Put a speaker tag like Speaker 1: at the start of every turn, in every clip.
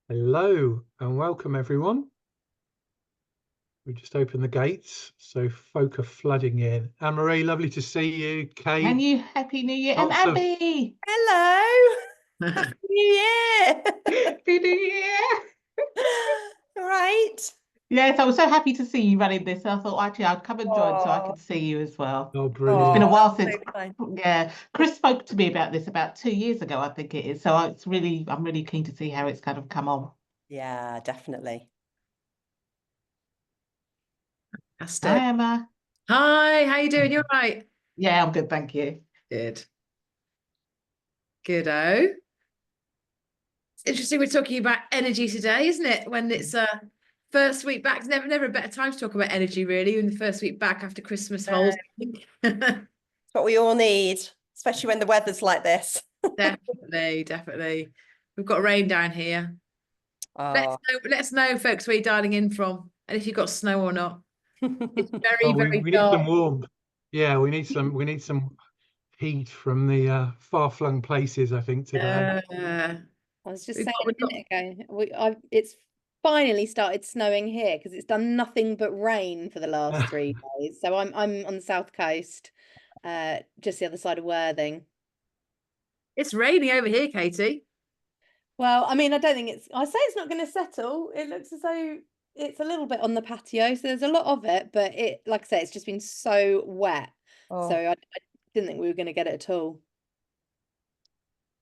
Speaker 1: Hello and welcome everyone. We just opened the gates, so folk are flooding in. Anne-Marie, lovely to see you. Kate,
Speaker 2: And you, Happy New Year. And
Speaker 1: lots of-
Speaker 2: Abby,
Speaker 3: Hello. Happy New Year.
Speaker 2: Happy New Year.
Speaker 3: Right.
Speaker 2: Yes, I was so happy to see you running this. I thought actually I'd come and join so I
Speaker 3: Oh,
Speaker 2: could see you as well.
Speaker 1: Oh,
Speaker 2: It's been a
Speaker 1: brilliant.
Speaker 2: while
Speaker 3: that's
Speaker 2: since,
Speaker 3: so kind.
Speaker 2: yeah, Chris spoke to me about this about 2 years ago, I think it is. So I'm really keen to see how it's kind of come on.
Speaker 3: Yeah, definitely.
Speaker 2: Hi, Emma.
Speaker 4: Hi, how you doing? You all right?
Speaker 2: Yeah, I'm good, thank you.
Speaker 4: Good. Good-o. It's interesting we're talking about energy today, isn't it? When it's first week back. It's never a better time to talk about energy, really, in the first week back after Christmas holes.
Speaker 3: It's what we all need, especially when the weather's like this.
Speaker 4: Definitely. We've got rain down here.
Speaker 3: Oh.
Speaker 4: Let us know, folks, where you're dialing in from, and if you've got snow or not. It's
Speaker 1: Oh,
Speaker 4: very
Speaker 1: we need
Speaker 4: dark.
Speaker 1: some warmth. Yeah, we need some heat from the far-flung places, I think, today.
Speaker 4: Uh,
Speaker 5: I was just
Speaker 4: we've
Speaker 5: saying
Speaker 4: got-
Speaker 5: a minute ago, it's finally started snowing here because it's done nothing but rain for the last 3 days. So I'm on the south coast, just the other side of Worthing.
Speaker 4: It's raining over here, Katie.
Speaker 5: Well, I mean, I don't think I say it's not going to settle. It looks as though it's a little bit on the patio, so there's a lot of it, but like I say, it's just been so wet.
Speaker 3: Oh.
Speaker 5: So I didn't think we were going to get it at all.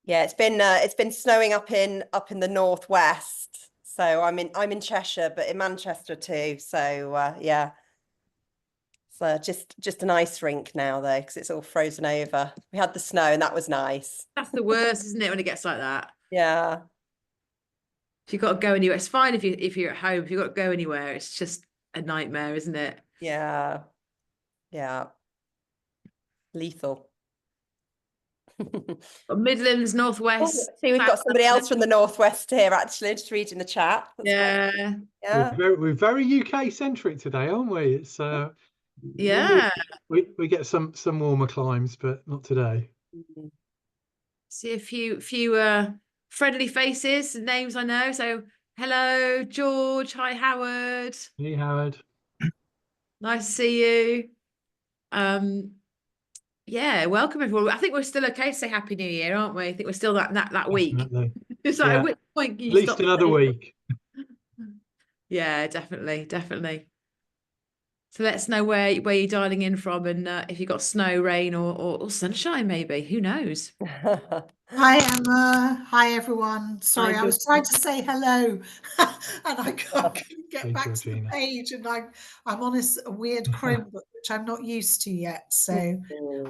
Speaker 3: Yeah, it's been snowing up in the northwest. So I'm in Cheshire, but in Manchester too. So yeah. So just an ice rink now though, because it's all frozen over. We had the snow and that was nice.
Speaker 4: That's the worst, isn't it, when it gets like that?
Speaker 3: Yeah.
Speaker 4: If you've got to go anywhere, it's fine if you're at home. If you've got to go anywhere, it's just a nightmare, isn't it?
Speaker 3: Yeah. Yeah. Lethal.
Speaker 4: But Midlands, Northwest.
Speaker 3: See, we've got
Speaker 4: South
Speaker 3: somebody else
Speaker 4: London.
Speaker 3: from the northwest here, actually, just reading the chat. That's
Speaker 4: Yeah.
Speaker 3: yeah.
Speaker 1: We're very UK centric today, aren't we? It's
Speaker 4: Yeah.
Speaker 1: we get some warmer climes, but not today.
Speaker 4: See a few friendly faces, names I know. So hello, George. Hi, Howard.
Speaker 1: Hey, Howard.
Speaker 4: Nice to see you. Yeah, welcome everyone. I think we're still okay to say Happy New Year, aren't we? I think we're still that week.
Speaker 1: Definitely.
Speaker 4: It's like,
Speaker 1: Yeah.
Speaker 4: at which point can you
Speaker 1: At least
Speaker 4: stop
Speaker 1: another
Speaker 4: saying-
Speaker 1: week.
Speaker 4: Yeah, definitely. So let us know where you're dialing in from, and if you've got snow, rain, or sunshine, maybe. Who knows?
Speaker 6: Hi Emma, hi everyone. Sorry,
Speaker 4: Hi,
Speaker 6: I was trying to say hello and I couldn't get
Speaker 1: Hey,
Speaker 6: back
Speaker 1: Georgina.
Speaker 6: to the page, and I'm on a weird Chromebook which I'm not used to yet. So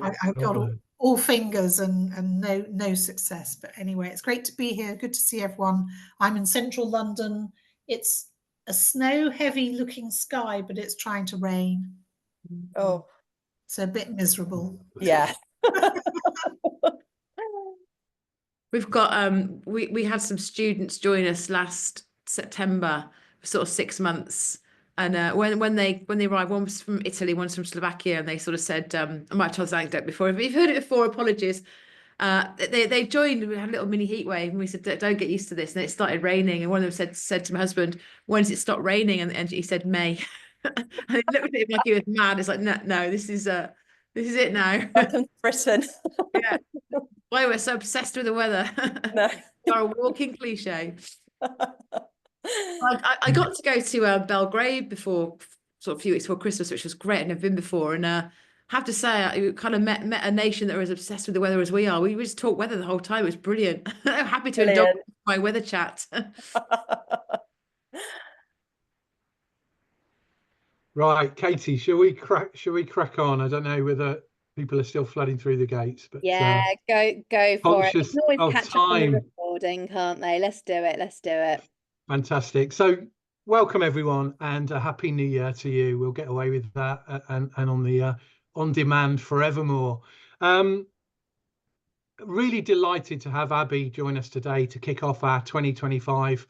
Speaker 6: I've got all fingers and no success. But anyway, it's great to be here. Good to see everyone. I'm in central London. It's a snow heavy looking sky, but it's trying to rain.
Speaker 3: Oh,
Speaker 6: So a bit miserable.
Speaker 3: yeah.
Speaker 4: We've got we had some students join us last September for sort of 6 months, and when they arrived, one was from Italy, one's from Slovakia, and they sort of said, I might have told this anecdote before. If you've heard it before, apologies. They joined. We had a little mini heat wave, and we said, "Don't get used to this." And it started raining, and one of them said to my husband, "When does it stop raining?" And he said, "May." And he looked at him like he was mad. It's like, no, this is it now.
Speaker 3: Welcome to Britain.
Speaker 4: Yeah. Why we're so obsessed with the weather.
Speaker 3: No.
Speaker 4: You're a walking cliche. I got to go to Belgrade before, sort of a few weeks before Christmas, which was great. I've never been before, and have to say, I kind of met a nation that was obsessed with the weather as we are. We just talked weather the whole time. It was brilliant. I'm happy to indulge
Speaker 3: Brilliant.
Speaker 4: my weather chat.
Speaker 1: Right, Katie, shall we crack on? I don't know whether people are still flooding through the gates, but
Speaker 5: Yeah, go for it. They
Speaker 1: conscious
Speaker 5: can always
Speaker 1: of
Speaker 5: catch up on the
Speaker 1: time.
Speaker 5: recording, can't they? Let's do it.
Speaker 1: Fantastic. So welcome everyone, and a happy new year to you. We'll get away with that and on the on demand forevermore. Really delighted to have Abi join us today to kick off our 2025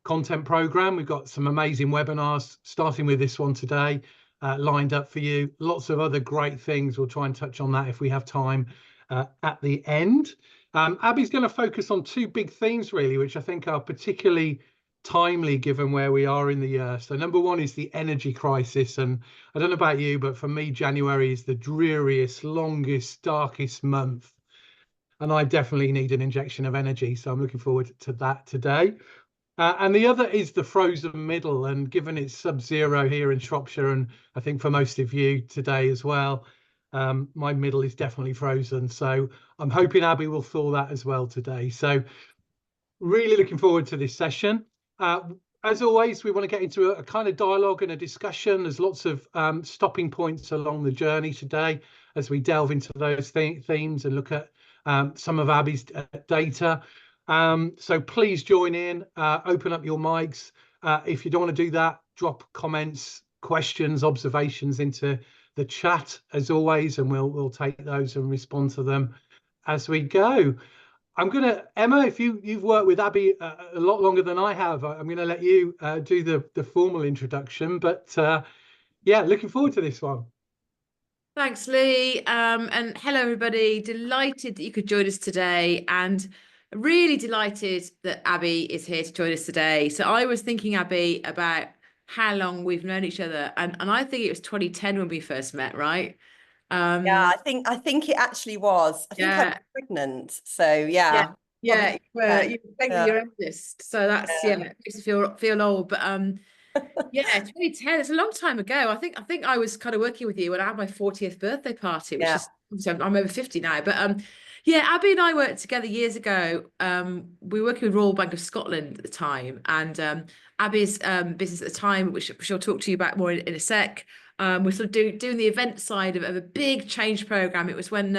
Speaker 1: content program. We've got some amazing webinars, starting with this one today, lined up for you. Lots of other great things. We'll try and touch on that if we have time at the end. Abi's going to focus on two big themes, really, which I think are particularly timely given where we are in the year. So number one is the energy crisis, and I don't know about you, but for me, January is the dreariest, longest, darkest month, and I definitely need an injection of energy. So I'm looking forward to that today. And the other is the frozen middle, and given it's sub-zero here in Shropshire, and I think for most of you today as well, my middle is definitely frozen. So I'm hoping Abi will thaw that as well today. So really looking forward to this session. As always, we want to get into a kind of dialogue and a discussion. There's lots of stopping points along the journey today as we delve into those themes and look at some of Abi's data. So please join in, open up your mics. If you don't want to do that, drop comments, questions, observations into the chat as always, and we'll take those and respond to them as we go. I'm gonna, Emma, if you've worked with Abi a lot longer than I have, I'm gonna let you do the formal introduction, but yeah, looking forward to this one.
Speaker 4: Thanks, Lee. And hello, everybody. Delighted that you could join us today, and really delighted that Abi is here to join us today. So I was thinking, Abi, about how long we've known each other, and I think it was 2010 when we first met, right?
Speaker 3: Yeah, I think it actually was. I think I was pregnant. So yeah.
Speaker 4: Yeah, you were pregnant, your eldest. So that's makes me feel old. But yeah, 2010, it's a long time ago. I think I was kind of working with you when I had my 40th birthday party, which is I'm over 50 now. But yeah, Abi and I worked together years ago. We were working with Royal Bank of Scotland at the time, and Abi's business at the time, which I'll talk to you about more in a sec. We're sort of doing the event side of a big change program. It was when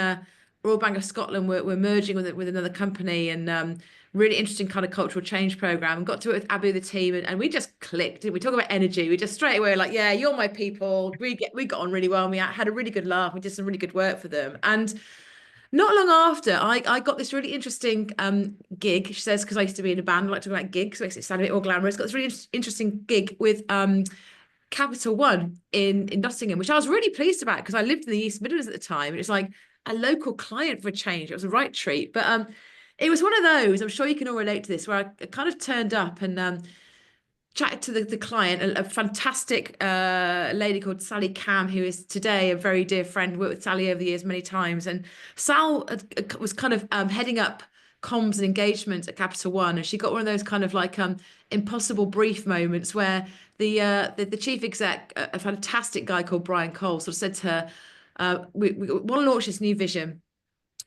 Speaker 4: Royal Bank of Scotland were merging with another company, and really interesting kind of cultural change program. And got to it with Abi and the team, and we just clicked. We talk about energy. We just straight away like, yeah, you're my people. We got on really well. And we had a really good laugh. We did some really good work for them. And not long after, I got this really interesting gig. She says, because I used to be in a band, I like to talk about gigs, makes it sound a bit more glamorous. Got this really interesting gig with Capital One in Nottingham, which I was really pleased about because I lived in the East Midlands at the time. And it's like a local client for a change. It was a right treat. But it was one of those, I'm sure you can all relate to this, where I kind of turned up and chatted to the client, a fantastic lady called Sally Cam, who is today a very dear friend. Worked with Sally over the years many times. And Sal was kind of heading up comms and engagement at Capital One, and she got one of those kind of like impossible brief moments where the chief exec, a fantastic guy called Brian Cole, sort of said to her, we want to launch this new vision,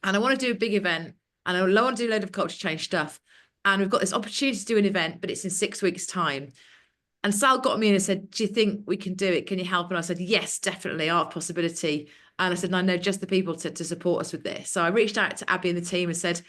Speaker 4: and I want to do a big event, and I want to do a load of culture change stuff, and we've got this opportunity to do an event, but it's in 6 weeks' time. And Sal got me in and said, do you think we can do it? Can you help? And I said, yes, definitely, our possibility. And I said, I know just the people to support us with this. So I reached out to Abi and the team and said,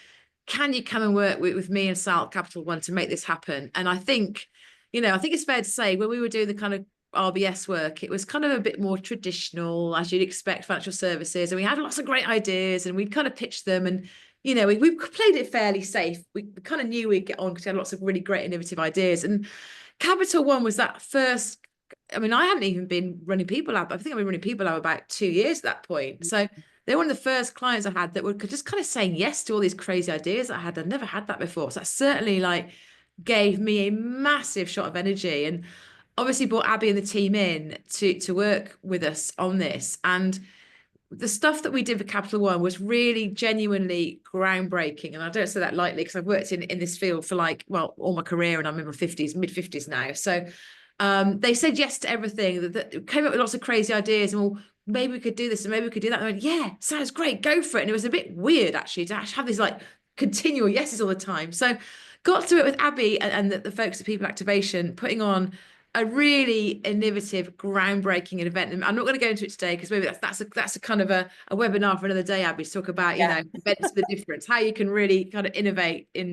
Speaker 4: can you come and work with me and Sal at Capital One to make this happen? And I think it's fair to say when we were doing the kind of RBS work, it was kind of a bit more traditional, as you'd expect, financial services. And we had lots of great ideas and we'd kind of pitched them. And, we played it fairly safe. We kind of knew we'd get on because we had lots of really great innovative ideas. And Capital One was that first. I mean, I hadn't even been running People Lab. I think I've been running People Lab about 2 years at that point. So they're one of the first clients I had that were just kind of saying yes to all these crazy ideas I had. I'd never had that before. So that certainly gave me a massive shot of energy, and obviously brought Abi and the team in to work with us on this. And the stuff that we did for Capital One was really genuinely groundbreaking. And I don't say that lightly because I've worked in this field for all my career, and I'm in my mid-50s now. So they said yes to everything. That came up with lots of crazy ideas, and well, maybe we could do this and maybe we could do that. And I went, yeah, sounds great, go for it. And it was a bit weird actually to actually have these continual yeses all the time. So got to it with Abi and the folks at People Activation, putting on a really innovative, groundbreaking event. And I'm not going to go into it today because maybe that's a kind of a webinar for another day, Abi, to talk about events for the difference, how you can really kind of innovate in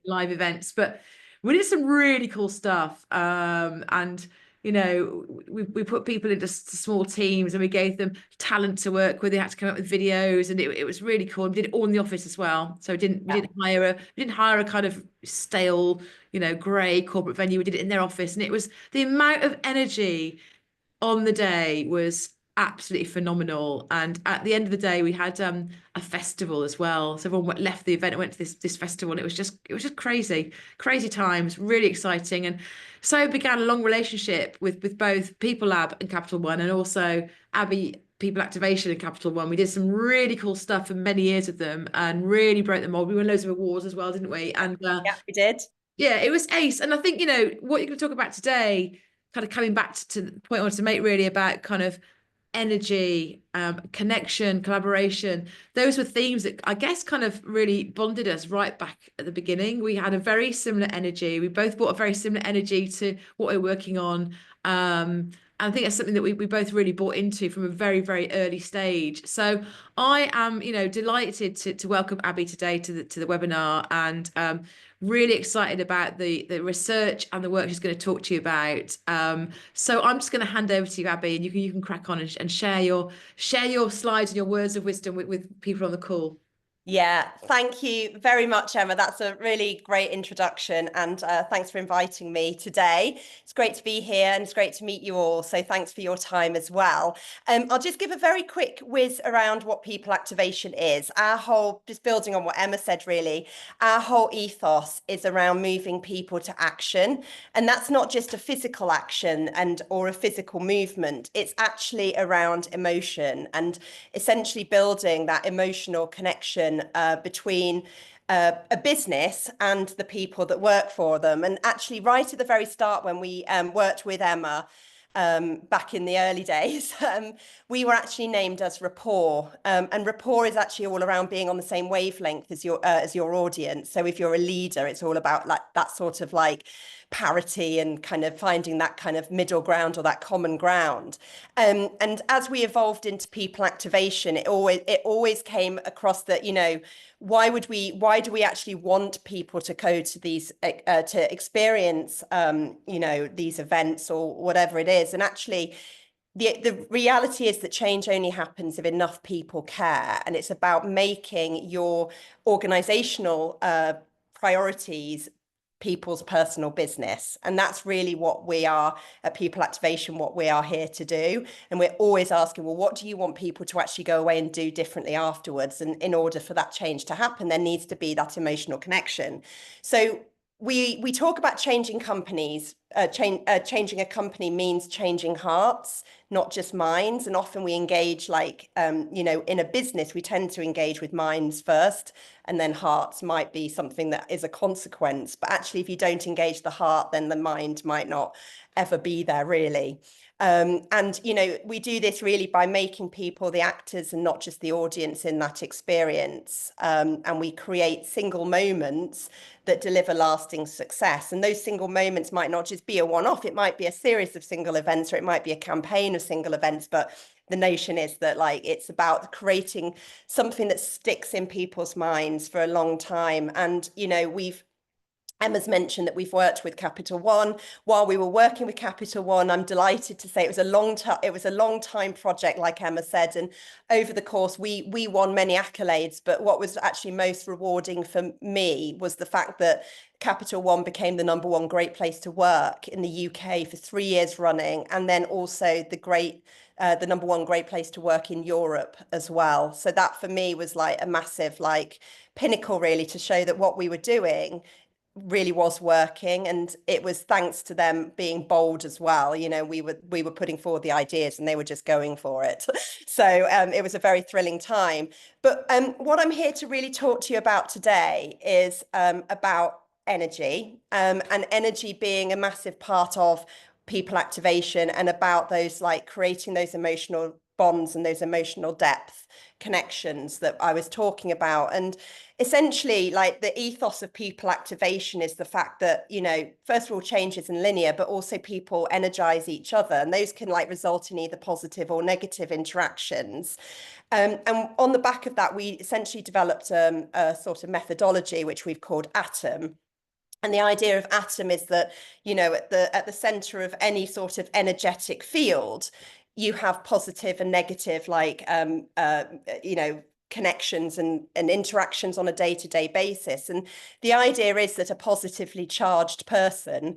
Speaker 4: live events. But we did some really cool stuff, and we put people into small teams and we gave them talent to work with. They had to come up with videos, and it was really cool. We did it all in the office as well. So we didn't hire a kind of stale, grey corporate venue. We did it in their office, and it was the amount of energy on the day was absolutely phenomenal. And at the end of the day, we had a festival as well. So everyone left the event and went to this festival, and it was just crazy times, really exciting. And so began a long relationship with both People Lab and Capital One, and also Abi People Activation and Capital One. We did some really cool stuff for many years with them and really broke the mold. We won loads of awards as well, didn't we? And
Speaker 3: Yeah, we did.
Speaker 4: yeah, it was ace. And I think, you know, what you're going to talk about today, kind of coming back to the point I wanted to make really about kind of energy, connection, collaboration. Those were themes that I guess kind of really bonded us right back at the beginning. We had a very similar energy. We both brought a very similar energy to what we're working on. And I think that's something that we both really bought into from a very, very early stage. So I am, you know, delighted to welcome Abi today to the webinar, and really excited about the research and the work she's going to talk to you about. So I'm just going to hand over to you, Abi, and you can crack on and share your slides and your words of wisdom with people on the call.
Speaker 3: Yeah, thank you very much, Emma. That's a really great introduction, and thanks for inviting me today. It's great to be here, and it's great to meet you all. So thanks for your time as well. I'll just give a very quick whiz around what people activation is. Our whole, just building on what Emma said, really, our whole ethos is around moving people to action, and that's not just a physical action or a physical movement. It's actually around emotion and essentially building that emotional connection between a business and the people that work for them. And actually, right at the very start, when we worked with Emma back in the early days, we were actually named as rapport, and rapport is actually all around being on the same wavelength as your audience. So if you're a leader, it's all about like that sort of like parity and kind of finding that kind of middle ground or that common ground. And as we evolved into people activation, it always came across that, you know, why do we actually want people to go to these to experience you know, these events or whatever it is? And actually the reality is that change only happens if enough people care, and it's about making your organizational priorities people's personal business. And that's really what we are at People Activation, what we are here to do. And we're always asking, well, what do you want people to actually go away and do differently afterwards? And in order for that change to happen, there needs to be that emotional connection. So we talk about changing companies. Changing a company means changing hearts, not just minds. And often we engage like, you know, in a business, we tend to engage with minds first, and then hearts might be something that is a consequence. But actually, if you don't engage the heart, then the mind might not ever be there, really. And, you know, we do this really by making people the actors and not just the audience in that experience. And we create single moments that deliver lasting success. And those single moments might not just be a one-off. It might be a series of single events, or it might be a campaign of single events. But the notion is that, like, it's about creating something that sticks in people's minds for a long time. And, you know, Emma's mentioned that we've worked with Capital One. While we were working with Capital One, I'm delighted to say it was a long time project, like Emma said, and over the course we won many accolades. But what was actually most rewarding for me was the fact that Capital One became the #1 great place to work in the UK for 3 years running, and then also the #1 great place to work in Europe as well. So that for me was like a massive like pinnacle, really, to show that what we were doing really was working. And it was thanks to them being bold as well. You know, we were putting forward the ideas and they were just going for it. So it was a very thrilling time. But what I'm here to really talk to you about today is about energy, and energy being a massive part of people activation, and about those like creating those emotional bonds and those emotional depth connections that I was talking about. And essentially, like, the ethos of people activation is the fact that, you know, first of all, change isn't linear, but also people energize each other, and those can like result in either positive or negative interactions. And on the back of that, we essentially developed a sort of methodology which we've called ATOM. And the idea of ATOM is that, you know, at the center of any sort of energetic field, you have positive and negative, like, you know, connections and interactions on a day-to-day basis. And the idea is that a positively charged person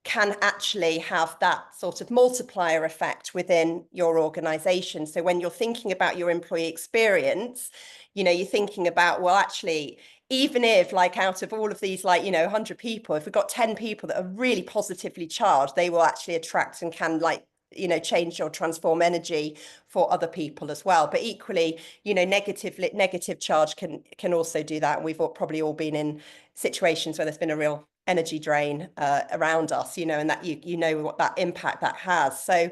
Speaker 3: can actually have that sort of multiplier effect within your organization. So when you're thinking about your employee experience, you know, you're thinking about, well, actually, even if like out of all of these, like, you know, 100 people, if we've got 10 people that are really positively charged, they will actually attract and can, like, you know, change or transform energy for other people as well. But equally, you know, negative charge can also do that. And we've probably all been in situations where there's been a real energy drain around us, you know, and that you know what that impact that has. So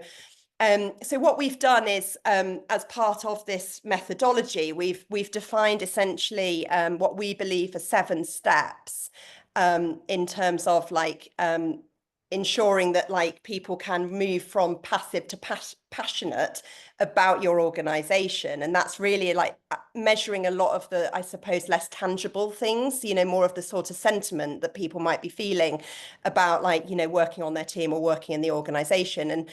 Speaker 3: what we've done is, as part of this methodology, we've defined essentially what we believe are 7 steps in terms of like ensuring that like people can move from passive to passionate about your organization. And that's really like measuring a lot of the, I suppose, less tangible things, you know, more of the sort of sentiment that people might be feeling about, like, you know, working on their team or working in the organization.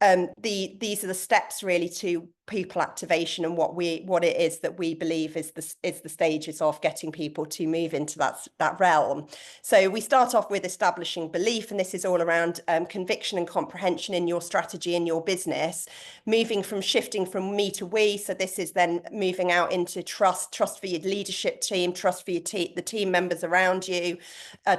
Speaker 3: And these are the steps really to people activation, and what it is that we believe is the stages of getting people to move into that realm. So we start off with establishing belief, and this is all around conviction and comprehension in your strategy, in your business, shifting from me to we. So this is then moving out into trust for your leadership team, trust for your the team members around you,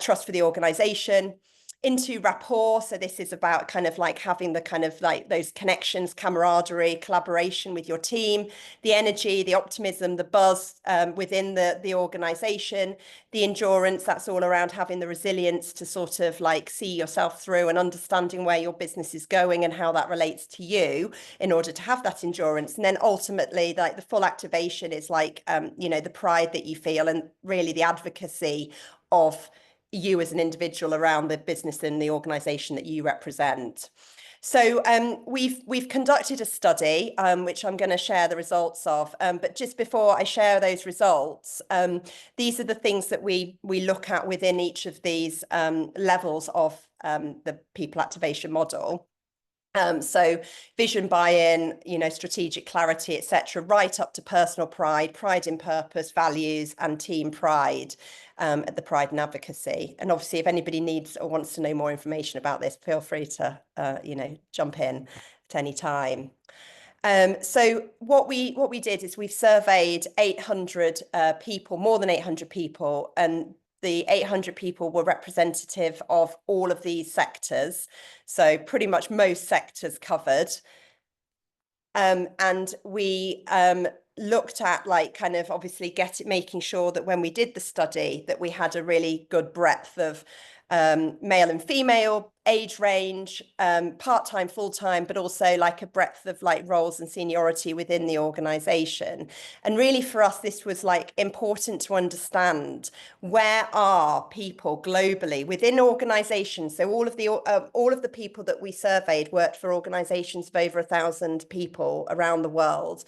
Speaker 3: trust for the organization, into rapport. So this is about kind of like having the kind of like those connections, camaraderie, collaboration with your team, the energy, the optimism, the buzz within the organization, the endurance. That's all around having the resilience to sort of like see yourself through and understanding where your business is going and how that relates to you in order to have that endurance. And then ultimately, like the full activation is like, you know, the pride that you feel and really the advocacy of you as an individual around the business and the organization that you represent. So we've conducted a study, which I'm going to share the results of. But just before I share those results, these are the things that we look at within each of these levels of the people activation model. So vision buy-in, you know, strategic clarity, etc., right up to personal pride, pride in purpose, values, and team pride, at the pride and advocacy. And obviously, if anybody needs or wants to know more information about this, feel free to, you know, jump in at any time. So what we did is we've surveyed 800 people, more than 800 people, and the 800 people were representative of all of these sectors. So pretty much most sectors covered. And we looked at like kind of obviously making sure that when we did the study that we had a really good breadth of male and female, age range, part-time, full-time, but also like a breadth of like roles and seniority within the organization. And really for us, this was like important to understand where are people globally within organizations. So all of the people that we surveyed worked for organizations of over 1,000 people around the world.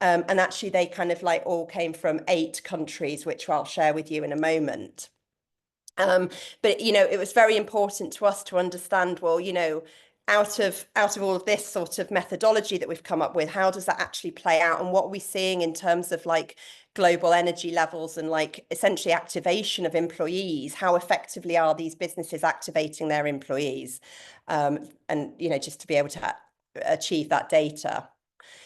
Speaker 3: And actually they kind of like all came from 8 countries, which I'll share with you in a moment. But, you know, it was very important to us to understand, well, you know, out of all of this sort of methodology that we've come up with, how does that actually play out? And what are we seeing in terms of like global energy levels and like essentially activation of employees? How effectively are these businesses activating their employees? And, you know, just to be able to achieve that data.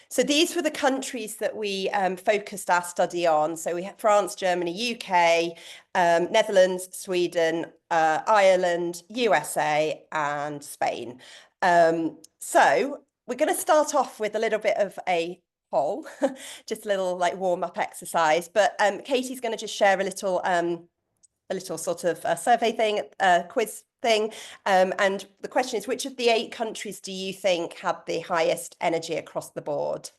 Speaker 3: So these were the countries that we focused our study on. So we had France, Germany, UK, Netherlands, Sweden, Ireland, USA, and Spain. So we're going to start off with a little bit of a poll, just a little like warm-up exercise. But Katie's going to just share a little sort of survey thing, quiz thing. And the question is, which of the 8 countries do you think had the highest energy across the board?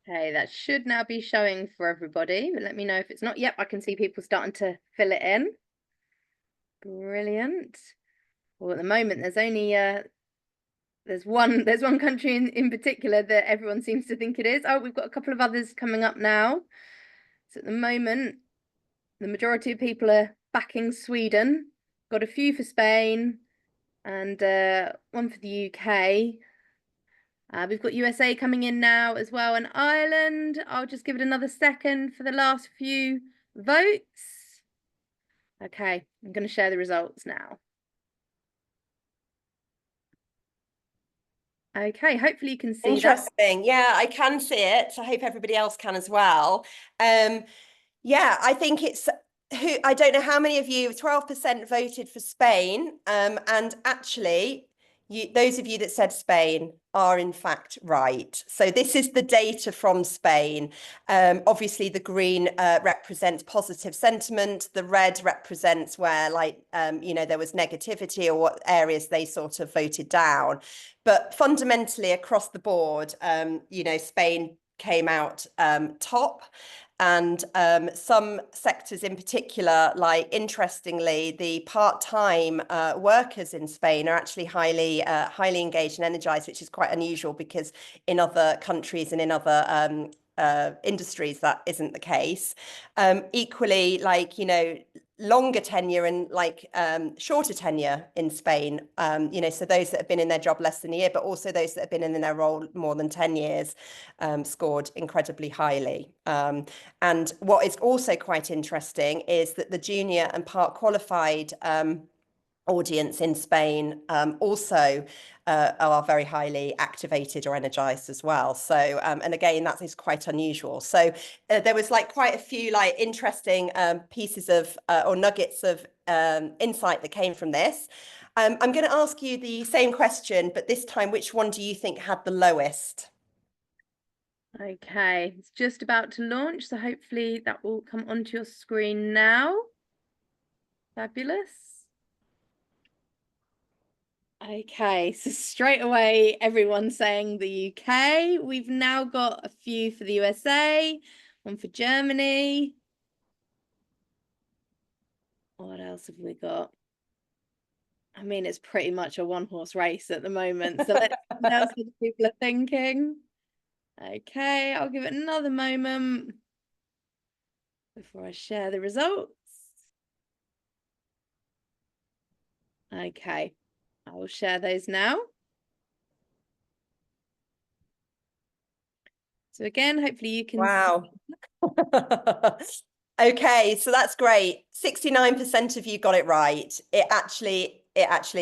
Speaker 5: Okay, that should now be showing for everybody, but let me know if it's not. Yep, I can see people starting to fill it in. Brilliant. Well, at the moment, there's only there's one country in particular that everyone seems to think it is. Oh, we've got a couple of others coming up now. So at the moment, the majority of people are backing Sweden. Got a few for Spain and one for the UK. We've got USA coming in now as well, and Ireland. I'll just give it another second for the last few votes. Okay, I'm going to share the results now. Okay, hopefully you can see that.
Speaker 3: Interesting. Yeah, I can see it. I hope everybody else can as well. Yeah, I think it's I don't know how many of you, 12% voted for Spain. And actually, those of you that said Spain are in fact right. So this is the data from Spain. Obviously, the green represents positive sentiment. The red represents where, like, there was negativity or what areas they sort of voted down. But fundamentally, across the board, Spain came out top. And some sectors in particular, like, interestingly, the part-time workers in Spain are actually highly engaged and energized, which is quite unusual because in other countries and in other industries that isn't the case. Equally, like, longer tenure and like shorter tenure in Spain, so those that have been in their job less than a year, but also those that have been in their role more than 10 years scored incredibly highly. And what is also quite interesting is that the junior and part qualified audience in Spain also are very highly activated or energized as well. So, and again, that is quite unusual. So there was like quite a few like interesting pieces of or nuggets of insight that came from this. I'm going to ask you the same question, but this time, which one do you think had the lowest?
Speaker 5: Okay, it's just about to launch, so hopefully that will come onto your screen now. Fabulous. Okay, so straight away, everyone's saying the UK. We've now got a few for the USA, one for Germany. What else have we got? I mean, it's pretty much a one-horse race at the moment. So let's see what else other people are thinking. Okay, I'll give it another moment before I share the results. Okay, I will share those now. So again, hopefully you can.
Speaker 3: Wow. Okay, so that's great. 69% of you got it right. It actually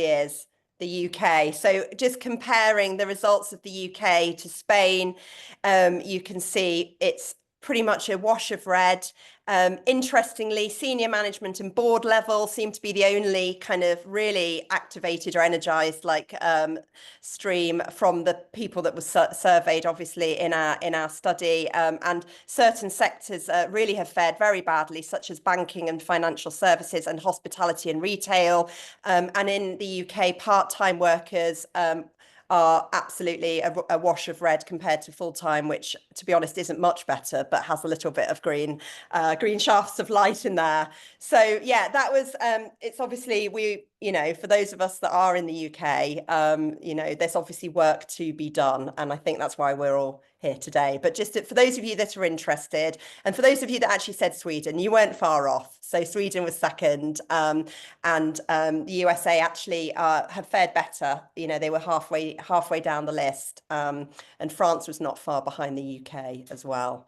Speaker 3: is the UK. So just comparing the results of the UK to Spain, you can see it's pretty much a wash of red. Interestingly, senior management and board level seem to be the only kind of really activated or energized stream from the people that was surveyed, obviously, in our study. And certain sectors really have fared very badly, such as banking and financial services and hospitality and retail. And in the UK, part-time workers are absolutely a wash of red compared to full-time, which, to be honest, isn't much better, but has a little bit of green shafts of light in there. So yeah, that was it's obviously, for those of us that are in the UK, there's obviously work to be done, and I think that's why we're all here today. But just for those of you that are interested, and for those of you that actually said Sweden, you weren't far off. So Sweden was second, and the USA actually have fared better. They were halfway down the list, and France was not far behind the UK as well.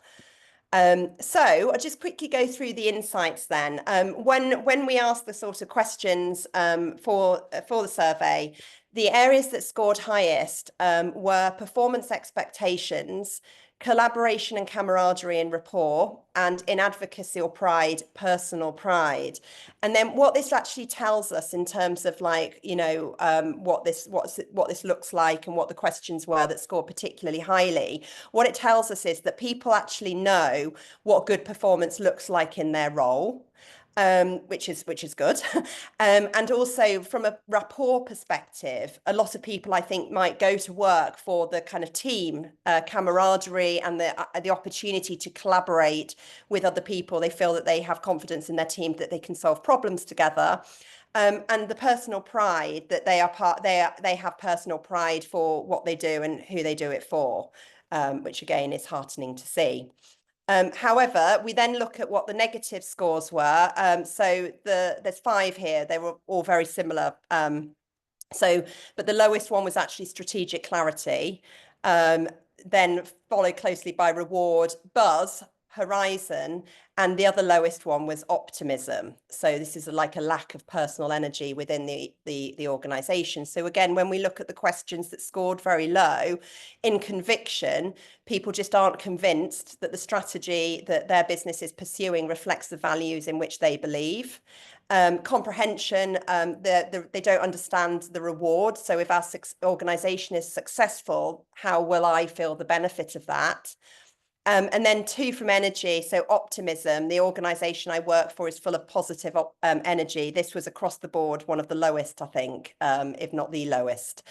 Speaker 3: So I'll just quickly go through the insights then. When we asked the sort of questions for the survey, the areas that scored highest were performance expectations, collaboration and camaraderie and rapport, and in advocacy or pride, personal pride. And then what this actually tells us in terms of what this looks like and what the questions were that scored particularly highly, what it tells us is that people actually know what good performance looks like in their role. Which is good. And also from a rapport perspective, a lot of people, I think, might go to work for the kind of team camaraderie and the opportunity to collaborate with other people. They feel that they have confidence in their team, that they can solve problems together. And the personal pride that they have personal pride for what they do and who they do it for, which again is heartening to see. However, we then look at what the negative scores were. So there's 5 here. They were all very similar. But the lowest one was actually strategic clarity, then followed closely by reward, buzz, horizon, And the other lowest one was optimism. So this is like a lack of personal energy within the organization. So again, when we look at the questions that scored very low, in conviction, people just aren't convinced that the strategy that their business is pursuing reflects the values in which they believe. Comprehension, they don't understand the reward. So if our organization is successful, how will I feel the benefit of that? And then 2 from energy, so optimism. The organisation I work for is full of positive energy. This was across the board one of the lowest, I think, if not the lowest.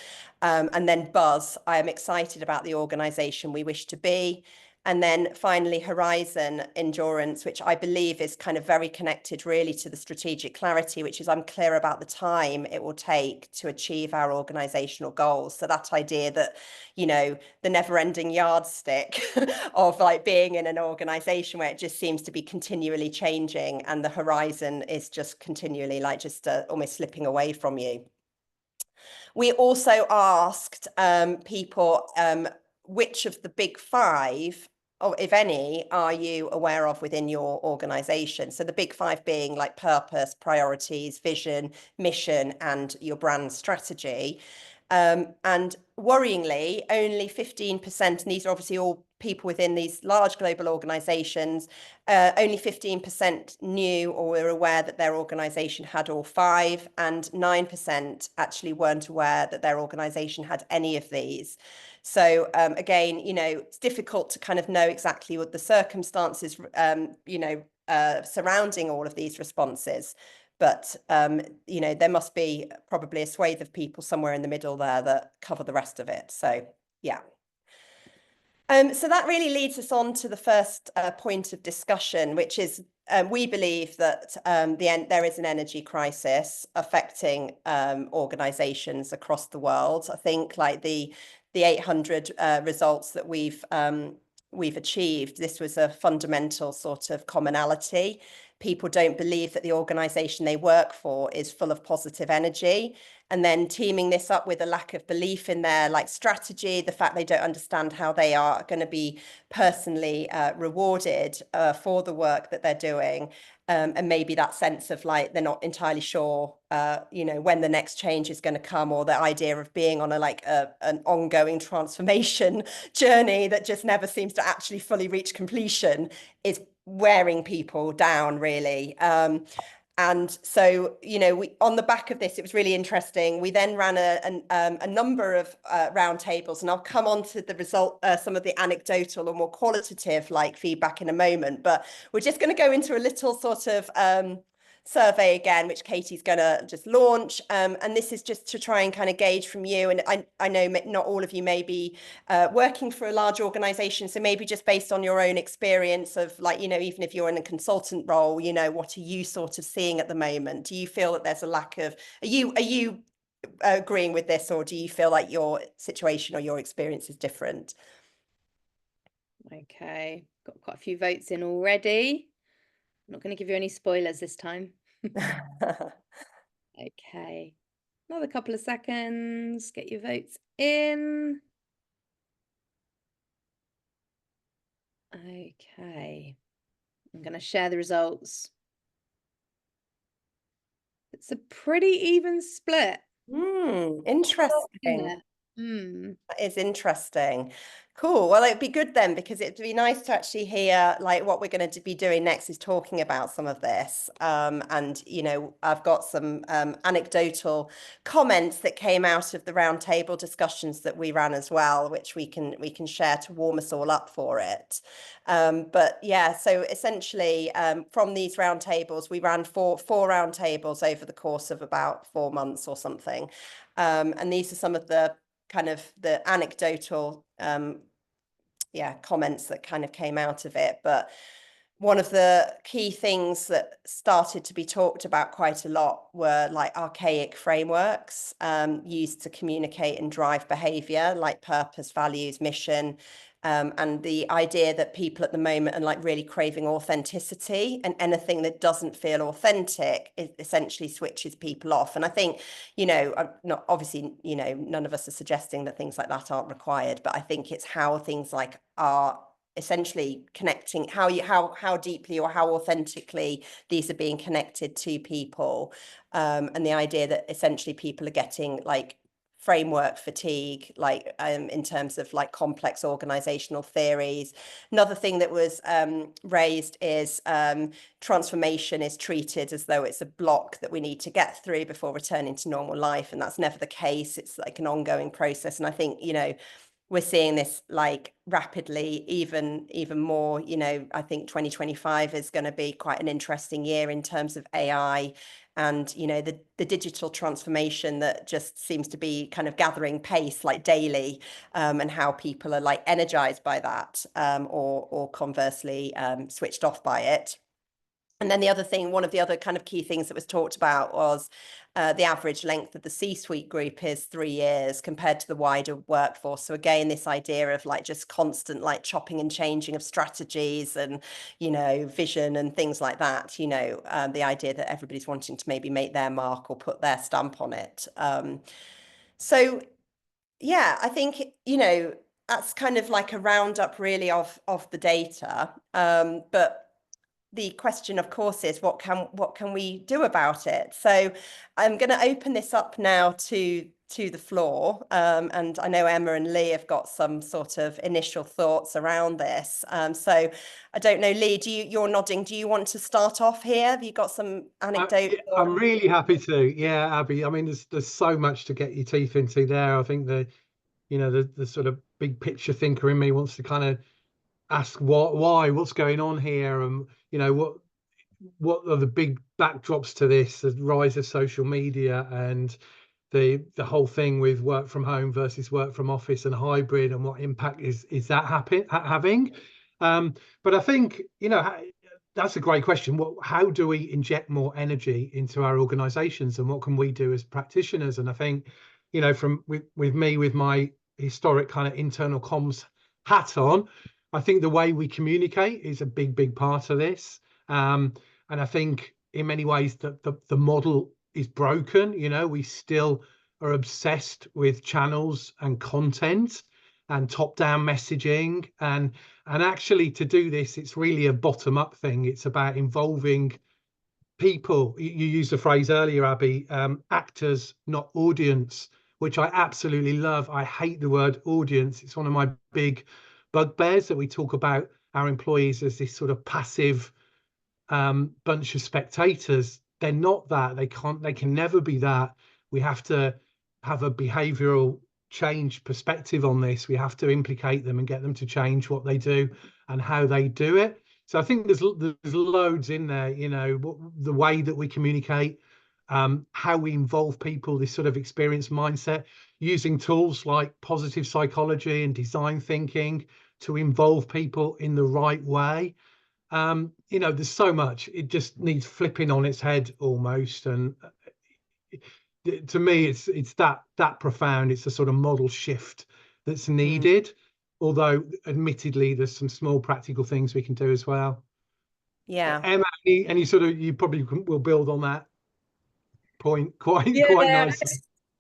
Speaker 3: And then buzz, I am excited about the organisation we wish to be. And then finally, horizon, endurance, which I believe is kind of very connected really to the strategic clarity, which is I'm clear about the time it will take to achieve our organizational goals. So that idea that, you know, the never ending yardstick of like being in an organization where it just seems to be continually changing and the horizon is just continually like just almost slipping away from you. We also asked people which of the big 5, or if any, are you aware of within your organization? So the big 5 being like purpose, priorities, vision, mission, and your brand strategy. And worryingly, only 15%, and these are obviously all people within these large global organizations, only 15% knew or were aware that their organization had all 5, and 9% actually weren't aware that their organization had any of these. So again, you know, it's difficult to kind of know exactly what the circumstances, you know, surrounding all of these responses. But, you know, there must be probably a swathe of people somewhere in the middle there that cover the rest of it. So, yeah. So that really leads us on to the first point of discussion, which is we believe that there is an energy crisis affecting organizations across the world. I think like the 800 results that we've achieved, this was a fundamental sort of commonality. People don't believe that the organization they work for is full of positive energy. And then teaming this up with a lack of belief in their like strategy, the fact they don't understand how they are going to be personally rewarded for the work that they're doing. And maybe that sense of like, they're not entirely sure, you know, when the next change is going to come, or the idea of being on an ongoing transformation journey that just never seems to actually fully reach completion is wearing people down, really. And so, you know, on the back of this, it was really interesting. We then ran a number of roundtables, and I'll come on to the result, some of the anecdotal or more qualitative like feedback in a moment. But we're just going to go into a little sort of survey again, which Katie's going to just launch. And this is just to try and kind of gauge from you. And I know not all of you may be working for a large organization. So maybe just based on your own experience of like, you know, even if you're in a consultant role, you know, what are you sort of seeing at the moment? Do you feel that there's a lack of, are you agreeing with this, or do you feel like your situation or your experience is different?
Speaker 5: Okay, got quite a few votes in already. I'm not going to give you any spoilers this time. Okay, another couple of seconds, get your votes in. Okay, I'm going to share the results. It's a pretty even split.
Speaker 3: Interesting. That is interesting. Cool. Well, it'd be good then, because it'd be nice to actually hear like what we're going to be doing next is talking about some of this. And, you know, I've got some anecdotal comments that came out of the roundtable discussions that we ran as well, which we can share to warm us all up for it. But yeah, so essentially from these roundtables, we ran four roundtables over the course of about 4 months or something. And these are some of the kind of the anecdotal comments that kind of came out of it. But one of the key things that started to be talked about quite a lot were like archaic frameworks used to communicate and drive behavior, like purpose, values, mission. And the idea that people at the moment are like really craving authenticity, and anything that doesn't feel authentic essentially switches people off. And I think, you know, not obviously, you know, none of us are suggesting that things like that aren't required, but I think it's how things like are essentially connecting how deeply or how authentically these are being connected to people, and the idea that essentially people are getting like framework fatigue, like in terms of like complex organizational theories. Another thing that was raised is transformation is treated as though it's a block that we need to get through before returning to normal life, and that's never the case. It's like an ongoing process, and I think, you know, we're seeing this like rapidly, even more. You know, I think 2025 is going to be quite an interesting year in terms of AI and, you know, the digital transformation that just seems to be kind of gathering pace like daily, and how people are like energized by that, or conversely switched off by it. And then the other thing, one of the other kind of key things that was talked about was the average length of the C-suite group is 3 years compared to the wider workforce. So again, this idea of like just constant like chopping and changing of strategies and, you know, vision and things like that, you know, the idea that everybody's wanting to maybe make their mark or put their stamp on it. So yeah, I think, you know, that's kind of like a roundup really of the data. But the question, of course, is what can we do about it? So I'm going to open this up now to the floor, and I know Emma and Lee have got some sort of initial thoughts around this. So I don't know, Lee, you're nodding. Do you want to start off here? Have you got some anecdotes?
Speaker 1: I'm really happy to. Yeah, Abby. I mean, there's so much to get your teeth into there. I think the sort of big picture thinker in me wants to kind of ask what's going on here, and you know what are the big backdrops to this, the rise of social media and the whole thing with work from home versus work from office and hybrid, and what impact is that having. But I think, you know, that's a great question. How do we inject more energy into our organizations, and what can we do as practitioners? And I think, you know, with me with my historic kind of internal comms hat on, I think the way we communicate is a big part of this. And I think in many ways the model is broken. You know, we still are obsessed with channels and content and top-down messaging, and actually to do this, it's really a bottom-up thing. It's about involving people. You used the phrase earlier, Abby, actors, not audience, which I absolutely love. I hate the word audience. It's one of my big bugbears that we talk about our employees as this sort of passive bunch of spectators. They're not that. They can never be that. We have to have a behavioral change perspective on this. We have to implicate them and get them to change what they do and how they do it. So I think there's loads in there, you know, the way that we communicate, how we involve people, this sort of experience mindset, using tools like positive psychology and design thinking to involve people in the right way. You know, there's so much. It just needs flipping on its head almost. And to me, it's that profound. It's a sort of model shift that's needed, although admittedly there's some small practical things we can do as well.
Speaker 3: Yeah.
Speaker 1: Emma, you probably will build on that point quite nicely.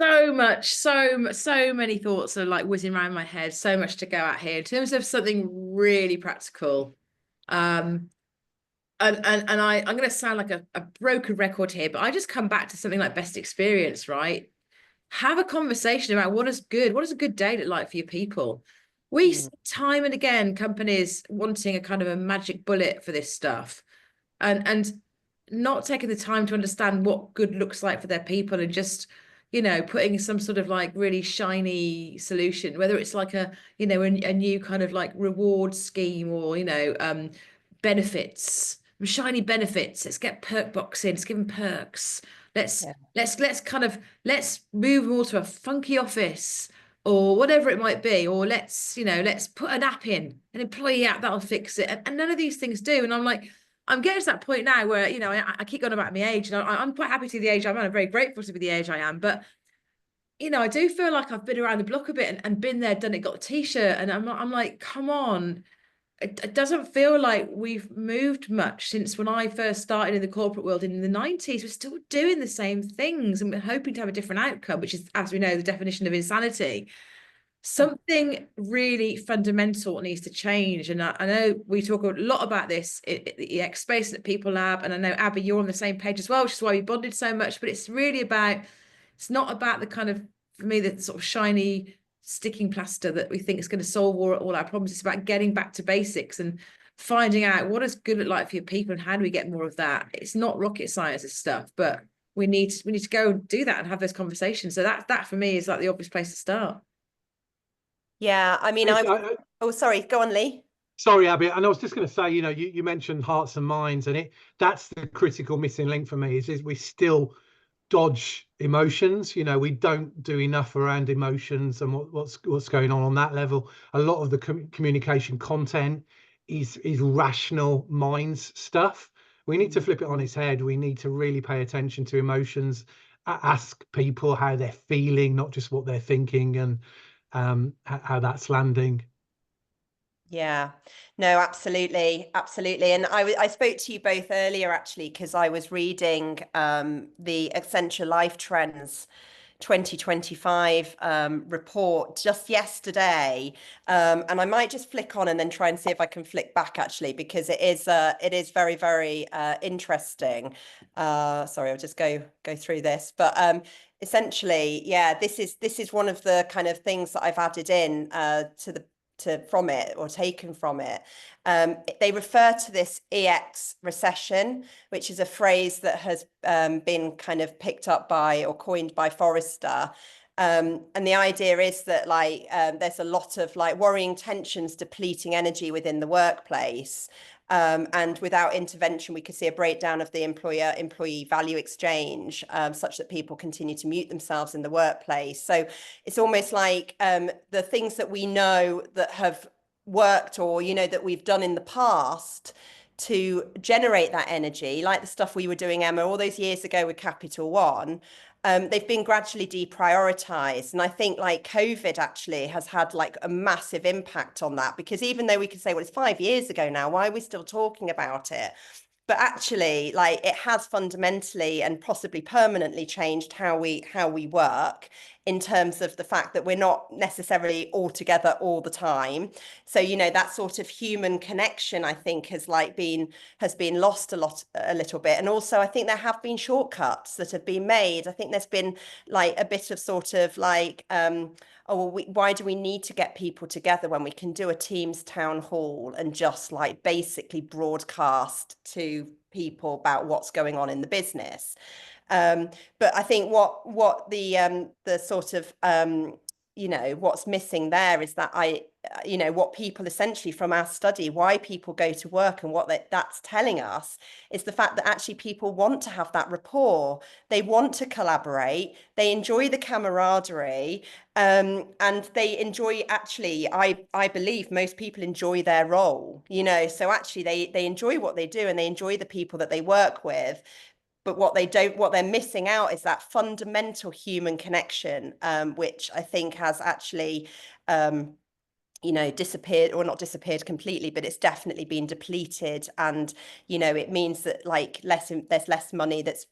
Speaker 4: So many thoughts are like whizzing around my head, so much to go at here in terms of something really practical. And I'm going to sound like a broken record here, but I just come back to something like best experience, right? Have a conversation about what is a good day look like for your people. We see time and again companies wanting a kind of a magic bullet for this stuff, and not taking the time to understand what good looks like for their people, and just, you know, putting some sort of like really shiny solution, whether it's like a, you know, a new kind of like reward scheme, or, you know, benefits, shiny benefits. Let's get perk box in. Let's give them perks. Let's move them all to a funky office or whatever it might be, or let's put an app in, an employee app that'll fix it. And none of these things do. And I'm like, I'm getting to that point now where, you know, I keep going about my age, and I'm quite happy to be the age I'm at. I'm very grateful to be the age I am, but you know, I do feel like I've been around the block a bit and been there, done it, got a t-shirt, and I'm like, come on. It doesn't feel like we've moved much since when I first started in the corporate world in the 90s. We're still doing the same things, and we're hoping to have a different outcome, which is, as we know, the definition of insanity. something really fundamental needs to change. And I know we talk a lot about this in the X space at People Lab, and I know, Abi, you're on the same page as well, which is why we bonded so much. But it's really about, it's not about the kind of, for me, the sort of shiny sticking plaster that we think is going to solve all our problems. It's about getting back to basics and finding out what does good look like for your people and how do we get more of that. It's not rocket science, this stuff, but we need to go and do that and have those conversations. So that for me is like the obvious place to start.
Speaker 3: Yeah, I mean, oh, sorry, go on, Lee.
Speaker 1: Sorry, Abi, and I was just going to say, you know, you mentioned hearts and minds, and that's the critical missing link for me is we still dodge emotions. You know, we don't do enough around emotions and what's going on that level. A lot of the communication content is rational minds stuff. We need to flip it on its head. We need to really pay attention to emotions, ask people how they're feeling, not just what they're thinking, and how that's landing.
Speaker 3: Yeah, no, absolutely, absolutely. And I spoke to you both earlier actually because I was reading the Accenture Life Trends 2025 report just yesterday, and I might just flick on and then try and see if I can flick back actually, because it is very, very interesting. Sorry, I'll just go through this, but essentially, yeah, this is one of the kind of things that I've added in from it or taken from it. They refer to this EX recession, which is a phrase that has been kind of picked up by or coined by Forrester. And the idea is that there's a lot of worrying tensions depleting energy within the workplace. And without intervention, we could see a breakdown of the employer-employee value exchange, such that people continue to mute themselves in the workplace. So it's almost like the things that we know that have worked or, that we've done in the past to generate that energy, like the stuff we were doing, Emma, all those years ago with Capital One, they've been gradually deprioritized. And I think COVID actually has had a massive impact on that, because even though we could say, well, it's 5 years ago now, why are we still talking about it? But actually, it has fundamentally and possibly permanently changed how we work, in terms of the fact that we're not necessarily all together all the time. So, that sort of human connection, I think, has been lost a little bit. And also, I think there have been shortcuts that have been made. I think there's been a bit of sort of oh, well, why do we need to get people together when we can do a Teams town hall and just basically broadcast to people about what's going on in the business? But I think what the sort of what's missing there is that what people essentially, from our study, why people go to work and what that's telling us is the fact that actually people want to have that rapport. They want to collaborate. They enjoy the camaraderie, and they enjoy, actually, I believe most people enjoy their role, so actually they enjoy what they do and they enjoy the people that they work with. But what they're missing out is that fundamental human connection, which I think has actually, disappeared, or not disappeared completely, but it's definitely been depleted. And, it means that there's less money that's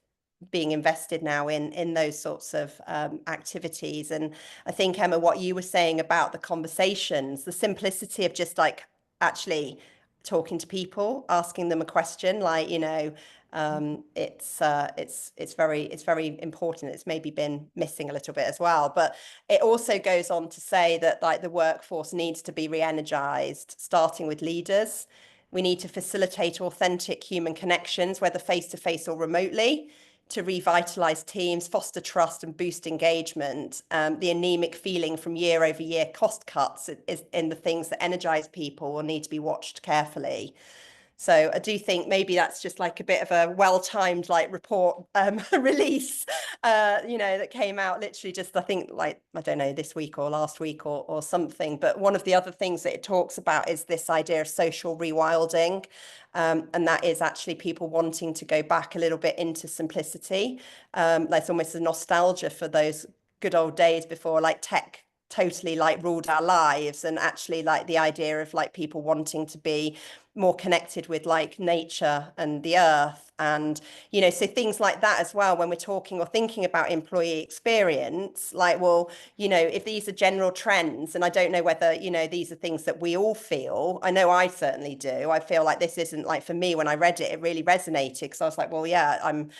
Speaker 3: being invested now in those sorts of activities. And I think, Emma, what you were saying about the conversations, the simplicity of just actually talking to people, asking them a question, it's very important. It's maybe been missing a little bit as well. But it also goes on to say that the workforce needs to be re-energized, starting with leaders. We need to facilitate authentic human connections, whether face-to-face or remotely, to revitalize teams, foster trust and boost engagement. The anemic feeling from year-over-year cost cuts is in the things that energize people will need to be watched carefully. So I do think maybe that's just a bit of a well-timed report release, that came out literally just, I think, I don't know, this week or last week or something. But one of the other things that it talks about is this idea of social rewilding. And that is actually people wanting to go back a little bit into simplicity. There's almost a nostalgia for those good old days before tech totally ruled our lives, and actually the idea of people wanting to be more connected with like nature and the earth, and you know, so things like that as well when we're talking or thinking about employee experience, like, well, you know, if these are general trends, and I don't know whether, you know, these are things that we all feel. I know I certainly do. I feel like this isn't, like, for me, when I read it, it really resonated, because I was like, well, yeah, I'm,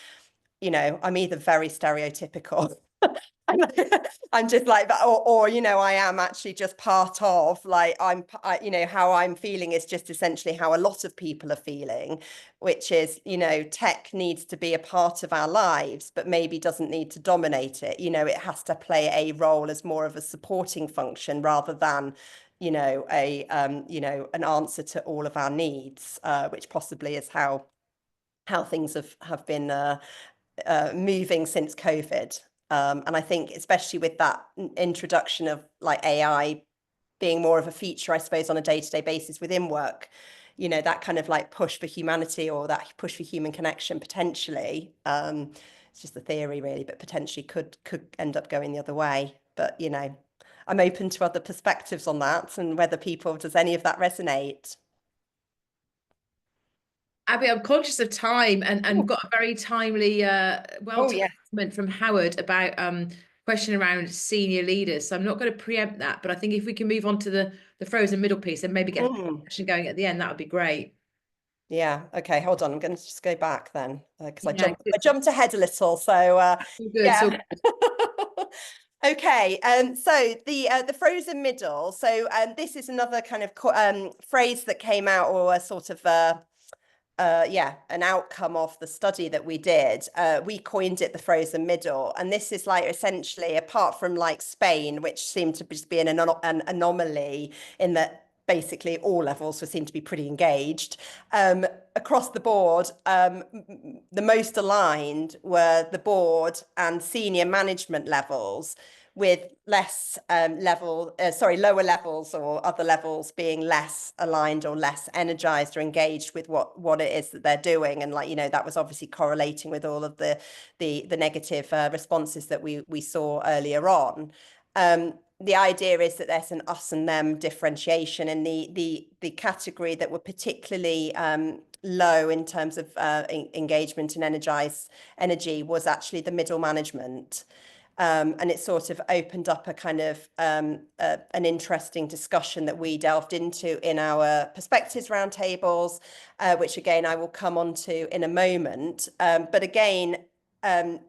Speaker 3: you know, I'm either very stereotypical I'm just like that, or you know, I am actually just part of, like, you know, how I'm feeling is just essentially how a lot of people are feeling, which is, you know, tech needs to be a part of our lives, but maybe doesn't need to dominate it. You know, it has to play a role as more of a supporting function rather than, you know, you know, an answer to all of our needs, which possibly is how things have been moving since COVID. And I think especially with that introduction of like AI being more of a feature, I suppose, on a day-to-day basis within work, you know, that kind of like push for humanity, or that push for human connection, potentially, it's just a theory really, but potentially could end up going the other way. But, you know, I'm open to other perspectives on that, and whether people, does any of that resonate?
Speaker 4: Abi, I'm conscious of time, and got a very timely, comment from Howard about question around senior leaders. So I'm not going to preempt that, but I think if we can move on to the frozen middle piece and maybe get a question going at the end, that would be great.
Speaker 3: Yeah. Okay. Hold on. I'm going to just go back then, because I jumped ahead a little. So yeah. Okay. So the frozen middle. So this is another kind of phrase that came out, or a sort of an outcome of the study that we did. We coined it the frozen middle, and this is like essentially, apart from like Spain, which seemed to just be an anomaly in that basically all levels seemed to be pretty engaged. Across the board, the most aligned were the board and senior management levels, with less lower levels or other levels being less aligned or less energized or engaged with what it is that they're doing. And, like, you know, that was obviously correlating with all of the negative responses that we saw earlier on. The idea is that there's an us and them differentiation, and the category that were particularly low in terms of engagement and energy was actually the middle management. And it sort of opened up a kind of an interesting discussion that we delved into in our perspectives roundtables, which again I will come on to in a moment. But again,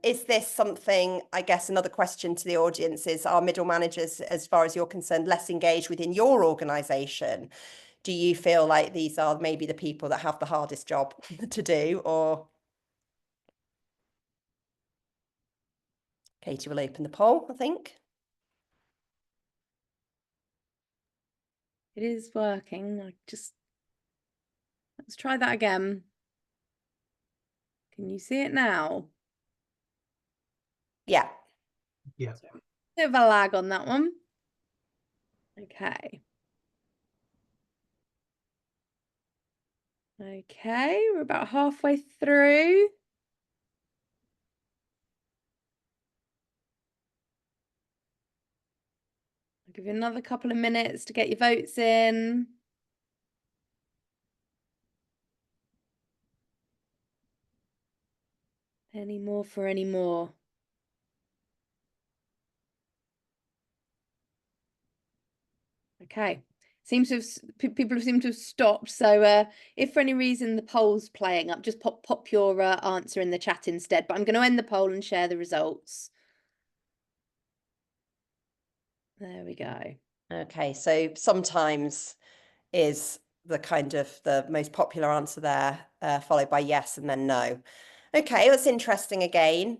Speaker 3: is this something, I guess another question to the audience is, are middle managers, as far as you're concerned, less engaged within your organisation? Do you feel like these are maybe the people that have the hardest job to do, or? Katie will open the poll, I think.
Speaker 5: It is working. Let's try that again. Can you see it now?
Speaker 3: Yeah.
Speaker 1: Yeah.
Speaker 5: Bit of a lag on that one. Okay. Okay, we're about halfway through. I'll give you another couple of minutes to get your votes in. Any more for any more? Okay. People seem to have stopped. So if for any reason the poll's playing up, just pop your answer in the chat instead. But I'm going to end the poll and share the results. There we go.
Speaker 3: Okay, so sometimes is the kind of the most popular answer there, followed by yes and then no. Okay, that's interesting again.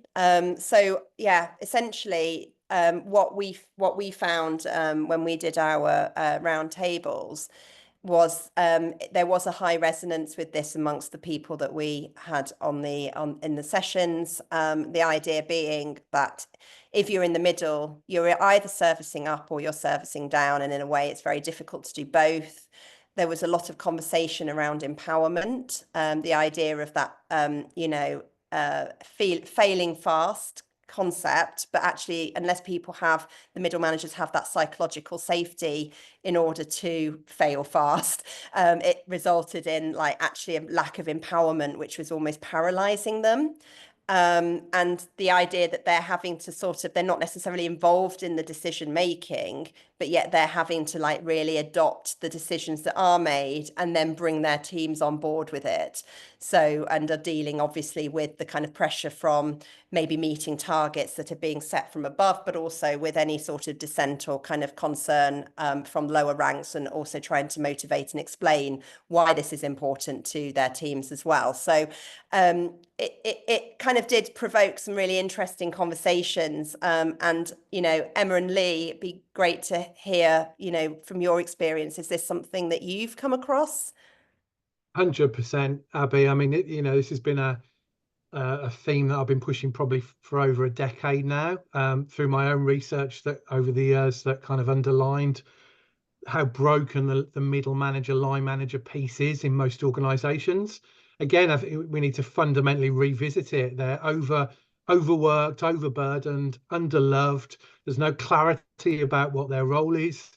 Speaker 3: So yeah, essentially, what we found when we did our round tables was there was a high resonance with this amongst the people that we had in the sessions. The idea being that if you're in the middle, you're either servicing up or you're servicing down, and in a way, it's very difficult to do both. There was a lot of conversation around empowerment, the idea of that, you know, failing fast concept, but actually, unless people have, the middle managers have that psychological safety in order to fail fast, it resulted in like actually a lack of empowerment, which was almost paralyzing them. And the idea that they're having to sort of, they're not necessarily involved in the decision making, but yet they're having to like really adopt the decisions that are made and then bring their teams on board with it. So, and are dealing obviously with the kind of pressure from maybe meeting targets that are being set from above, but also with any sort of dissent or kind of concern from lower ranks, and also trying to motivate and explain why this is important to their teams as well. So it kind of did provoke some really interesting conversations. And, you know, Emma and Lee, it'd be great to hear, you know, from your experience, is this something that you've come across?
Speaker 1: 100%, Abby. I mean, you know, this has been a theme that I've been pushing probably for over a decade now, through my own research that over the years that kind of underlined how broken the middle manager, line manager piece is in most organizations. Again, I think we need to fundamentally revisit it. They're overworked, overburdened, underloved. There's no clarity about what their role is.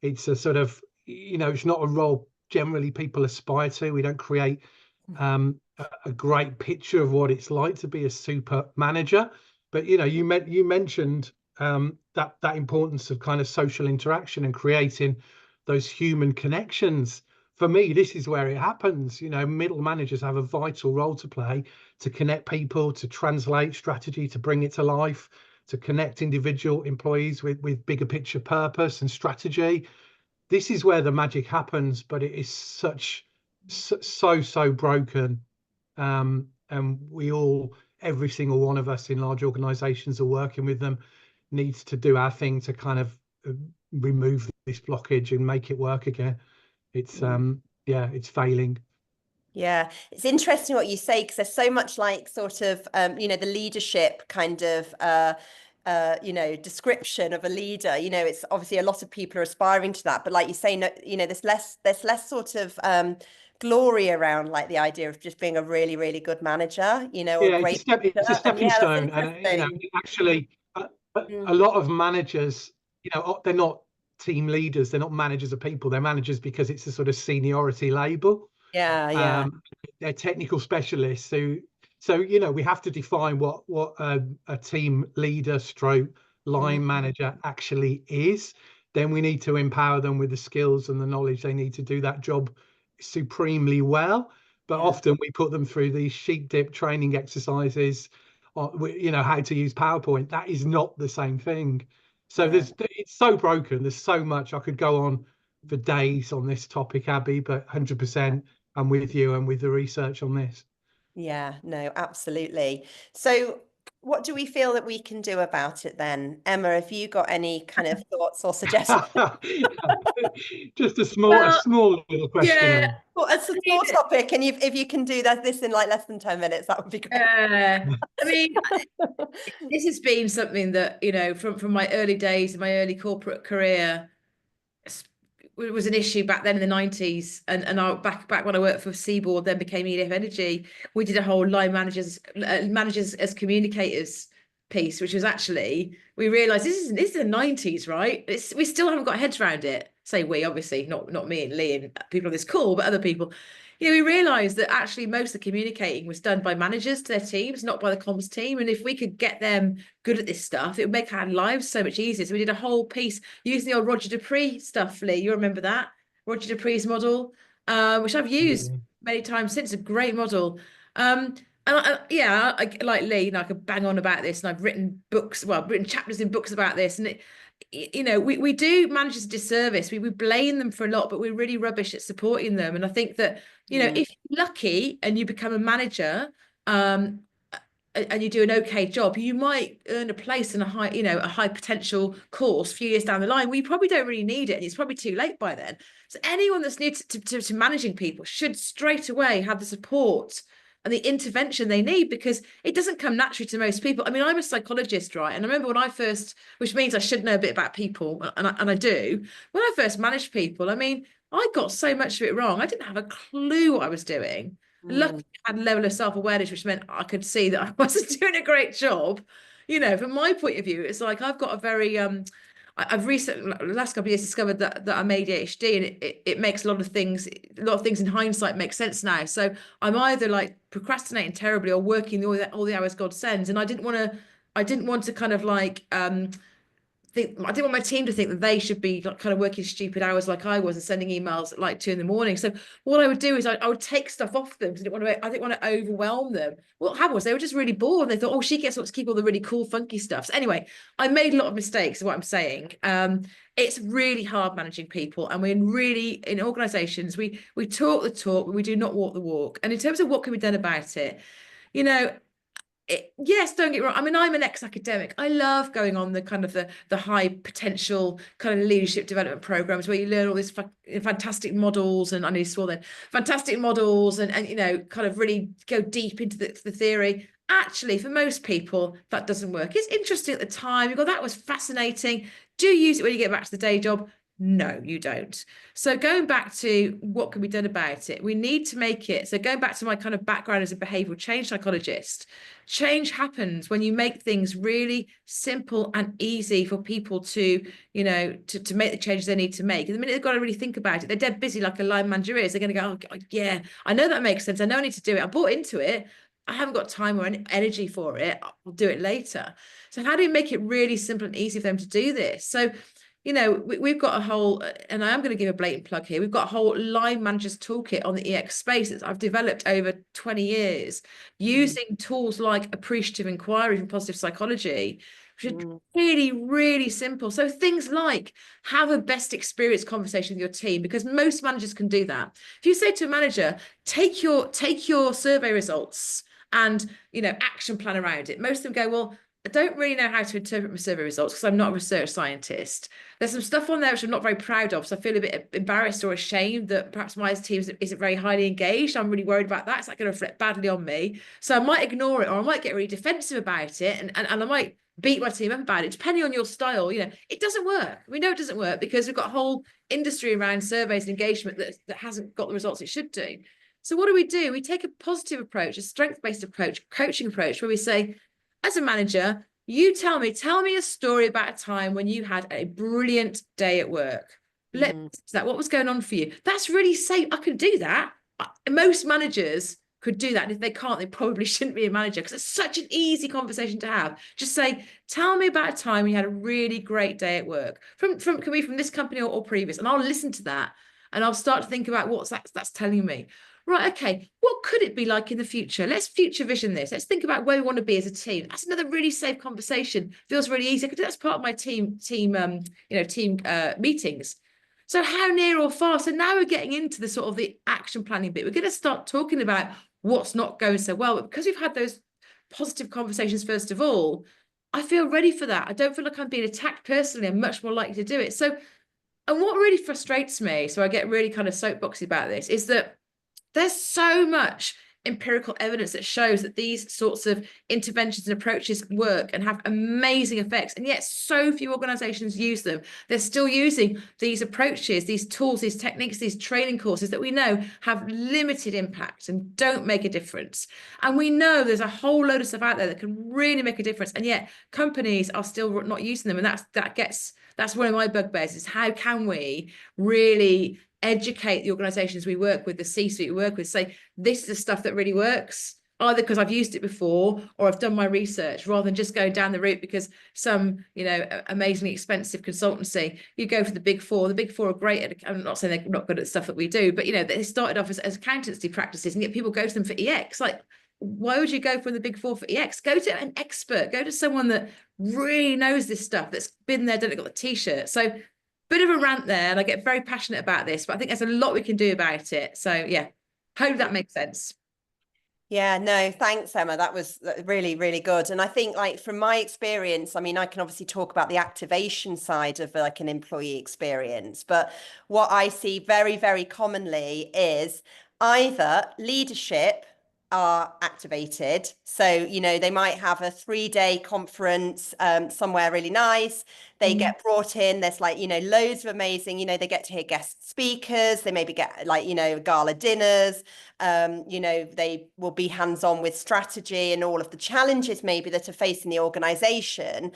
Speaker 1: It's a sort of, you know, it's not a role generally people aspire to. We don't create a great picture of what it's like to be a super manager. But, you know, you mentioned that importance of kind of social interaction and creating those human connections. For me, this is where it happens. You know, middle managers have a vital role to play to connect people, to translate strategy, to bring it to life, to connect individual employees with bigger picture purpose and strategy. This is where the magic happens, but it is so broken. And we all, every single one of us in large organizations are working with them, needs to do our thing to kind of remove this blockage and make it work again. It's yeah, it's failing.
Speaker 3: Yeah, it's interesting what you say, because there's so much like sort of you know, the leadership kind of you know, description of a leader. You know, it's obviously a lot of people are aspiring to that, but like you say, no, you know, there's less sort of glory around like the idea of just being a really, really good manager, you know, or
Speaker 1: Yeah,
Speaker 3: great
Speaker 1: it's a stepping stone. And you know,
Speaker 3: interesting.
Speaker 1: actually a lot of managers, you know, they're not team leaders, they're not managers of people, they're managers because it's a sort of seniority label.
Speaker 3: Yeah.
Speaker 1: They're technical specialists who, so you know, we have to define what a team leader stroke line manager actually is. Then we need to empower them with the skills and the knowledge they need to do that job supremely well. But often we put them through these sheep dip training exercises, or, you know, how to use PowerPoint. That is not the same thing. So it's so broken. There's so much. I could go on for days on this topic, Abby, but 100% I'm with you and with the research on this.
Speaker 3: Yeah, no, absolutely. So what do we feel that we can do about it then? Emma, have you got any kind of thoughts or suggestions?
Speaker 1: Just a small little question.
Speaker 4: Yeah.
Speaker 3: Well, it's a small topic, and if you can do this in like less than 10 minutes, that would be great.
Speaker 4: I mean, this has been something that, you know, from my early days in my early corporate career, it was an issue back then in the 90s, and I, back when I worked for Seaboard, then became EDF Energy, we did a whole line managers as communicators piece, which was actually, we realized this is the 90s, right? We still haven't got heads around it. Say we, obviously not me and Lee and people on this call, but other people. You know, we realized that actually most of the communicating was done by managers to their teams, not by the comms team. And if we could get them good at this stuff, it would make our lives so much easier. So we did a whole piece using the old Roger Dupree stuff, Lee. You remember that? Roger Dupree's model, which I've used many times since. A great model. And I, like Lee, you know, I could bang on about this, and I've written books, well, I've written chapters in books about this. And you know, we do manage a disservice. We blame them for a lot, but we're really rubbish at supporting them. And I think that, you know, if you're lucky and you become a manager, and you do an okay job, you might earn a place in a high potential course a few years down the line. We probably don't really need it, and it's probably too late by then. So anyone that's new to managing people should straight away have the support and the intervention they need, because it doesn't come naturally to most people. I mean, I'm a psychologist, right? And I remember when I first, which means I should know a bit about people, and I do. When I first managed people, I mean, I got so much of it wrong. I didn't have a clue what I was doing. Luckily, I had a level of self-awareness, which meant I could see that I wasn't doing a great job. you know, from my point of view, it's like I've got a very I've recently, the last couple of years, discovered that I'm ADHD, and it makes a lot of things in hindsight make sense now. So I'm either like procrastinating terribly or working all the hours God sends, and I didn't want to kind of like I didn't want my team to think that they should be like kind of working stupid hours like I was and sending emails at like 2 a.m. So what I would do is I would take stuff off them because I didn't want to overwhelm them. What happened was they were just really bored. They thought, oh, she gets to keep all the really cool, funky stuff. So anyway, I made a lot of mistakes, is what I'm saying. It's really hard managing people, and in organizations, we talk the talk, but we do not walk the walk. And in terms of what can be done about it, you know, yes, don't get me wrong. I mean, I'm an ex-academic. I love going on the kind of the high potential kind of leadership development programs where you learn all these fantastic models, and I know you swore then, fantastic models, and you know, kind of really go deep into the theory. Actually, for most people, that doesn't work. It's interesting at the time. You go, that was fascinating. Do you use it when you get back to the day job? No, you don't. So going back to what can be done about it, we need to make it. So going back to my kind of background as a behavioral change psychologist, change happens when you make things really simple and easy for people to, you know, to make the changes they need to make. And the minute they've got to really think about it, they're dead busy like a line manager is. They're going to go, oh, yeah, I know that makes sense. I know I need to do it. I bought into it. I haven't got time or energy for it. I'll do it later. So how do we make it really simple and easy for them to do this? So, you know, we've got a whole, and I am going to give a blatant plug here, we've got a whole line managers toolkit on the EX space that I've developed over 20 years using tools like appreciative inquiry from positive psychology, which are really, really simple. So things like have a best experience conversation with your team, because most managers can do that. If you say to a manager, take your survey results and, you know, action plan around it, most of them go, well, I don't really know how to interpret my survey results because I'm not a research scientist. There's some stuff on there which I'm not very proud of, so I feel a bit embarrassed or ashamed that perhaps my team isn't very highly engaged. I'm really worried about that. It's not going to reflect badly on me. So I might ignore it, or I might get really defensive about it, and I might beat my team up about it, depending on your style. You know, it doesn't work. We know it doesn't work because we've got a whole industry around surveys and engagement that hasn't got the results it should do. So what do? We take a positive approach, a strength-based approach, coaching approach, where we say, as a manager, you tell me a story about a time when you had a brilliant day at work. What was going on for you? That's really safe. I can do that. Most managers could do that. And if they can't, they probably shouldn't be a manager, because it's such an easy conversation to have. Just say, tell me about a time when you had a really great day at work. Can be from this company or previous. And I'll listen to that. And I'll start to think about what that's telling me. Right, okay, what could it be like in the future? Let's future vision this. Let's think about where we want to be as a team. That's another really safe conversation. Feels really easy. I could do that's part of my team meetings. So how near or far? So now we're getting into the sort of the action planning bit. We're going to start talking about what's not going so well. But because we've had those positive conversations, first of all, I feel ready for that. I don't feel like I'm being attacked personally. I'm much more likely to do it. So, and what really frustrates me, so I get really kind of soapboxy about this, is that there's so much empirical evidence that shows that these sorts of interventions and approaches work and have amazing effects, and yet so few organizations use them. They're still using these approaches, these tools, these techniques, these training courses that we know have limited impact and don't make a difference. And we know there's a whole load of stuff out there that can really make a difference, and yet companies are still not using them. And that's one of my bugbears, is how can we really educate the organizations we work with, the C-suite we work with, say, this is the stuff that really works, either because I've used it before or I've done my research, rather than just going down the route because some, you know, amazingly expensive consultancy. You go for the big four. The big four are great at, I'm not saying they're not good at stuff that we do, but, you know, they started off as accountancy practices, and yet people go to them for EX. Like, why would you go from the big four for EX? Go to an expert, go to someone that really knows this stuff, that's been there, done it, got the t-shirt. So bit of a rant there, and I get very passionate about this, but I think there's a lot we can do about it. So yeah, hope that makes sense.
Speaker 3: Yeah, no, thanks, Emma. That was really, really good. And I think, like, from my experience, I mean, I can obviously talk about the activation side of like an employee experience, but what I see very, very commonly is either leadership are activated. So, you know, they might have a 3-day conference somewhere really nice. They get brought in. There's like, you know, loads of amazing, you know, they get to hear guest speakers. They maybe get like, you know, gala dinners. You know, they will be hands-on with strategy and all of the challenges maybe that are facing the organization.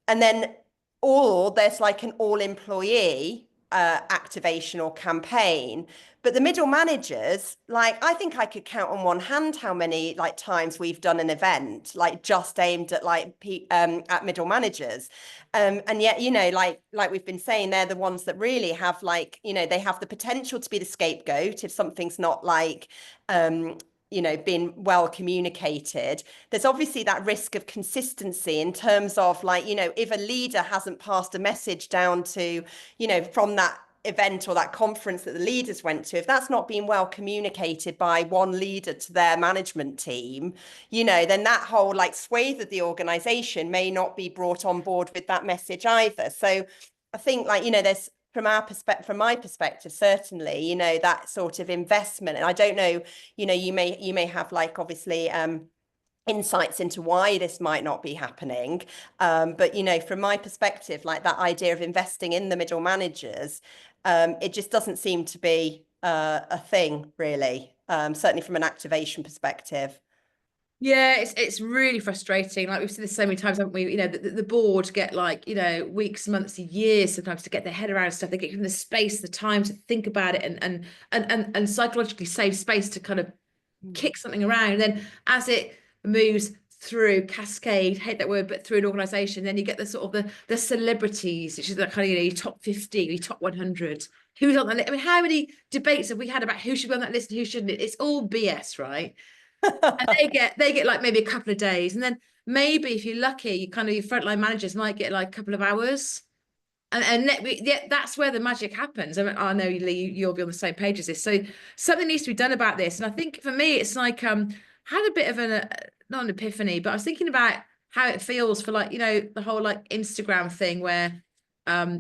Speaker 3: And then, or there's like an all-employee activation or campaign. But the middle managers, like, I think I could count on one hand how many like times we've done an event like just aimed at like at middle managers, and yet, you know, like we've been saying, they're the ones that really have like, you know, they have the potential to be the scapegoat if something's not like you know, been well communicated. There's obviously that risk of consistency in terms of like, you know, if a leader hasn't passed a message down to, you know, from that event or that conference that the leaders went to, if that's not been well communicated by one leader to their management team, you know, then that whole like swathe of the organization may not be brought on board with that message either. So I think, like, you know, there's, from my perspective, certainly, you know, that sort of investment. And I don't know, you know, you may have like obviously insights into why this might not be happening. But, you know, from my perspective, like that idea of investing in the middle managers, it just doesn't seem to be a thing, really, certainly from an activation perspective.
Speaker 4: Yeah, it's really frustrating. Like we've seen this so many times, haven't we? You know, the board get like, you know, weeks, months, years sometimes to get their head around stuff. They get given the space, the time to think about it, and psychologically save space to kind of kick something around. And then as it moves through cascade, hate that word, but through an organization, then you get the sort of the celebrities, which is that kind of, you know, your top 50, your top 100. Who's on that list? I mean, how many debates have we had about who should be on that list and who shouldn't? It's all BS, right? And they get like maybe a couple of days, and then maybe if you're lucky, you kind of, your frontline managers might get like a couple of hours, and that's where the magic happens. I know, Lee, you'll be on the same page as this. So something needs to be done about this. And I think for me, it's like had a bit of an not an epiphany, but I was thinking about how it feels for, like, you know, the whole like Instagram thing where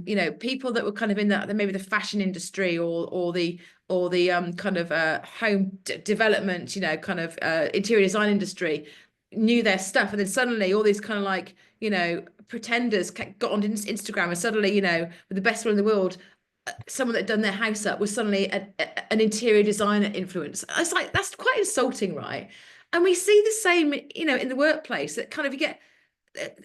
Speaker 4: you know, people that were kind of in the maybe the fashion industry or the kind of home development, you know, kind of interior design industry knew their stuff, and then suddenly all these kind of like, you know, pretenders got on Instagram, and suddenly, you know, with the best one in the world, someone that had done their house up was suddenly an interior designer influence. It's like, that's quite insulting, right? And we see the same, you know, in the workplace, that kind of you get,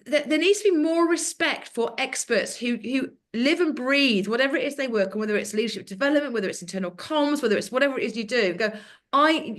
Speaker 4: there needs to be more respect for experts who live and breathe whatever it is they work on, whether it's leadership development, whether it's internal comms, whether it's whatever it is you do. Go,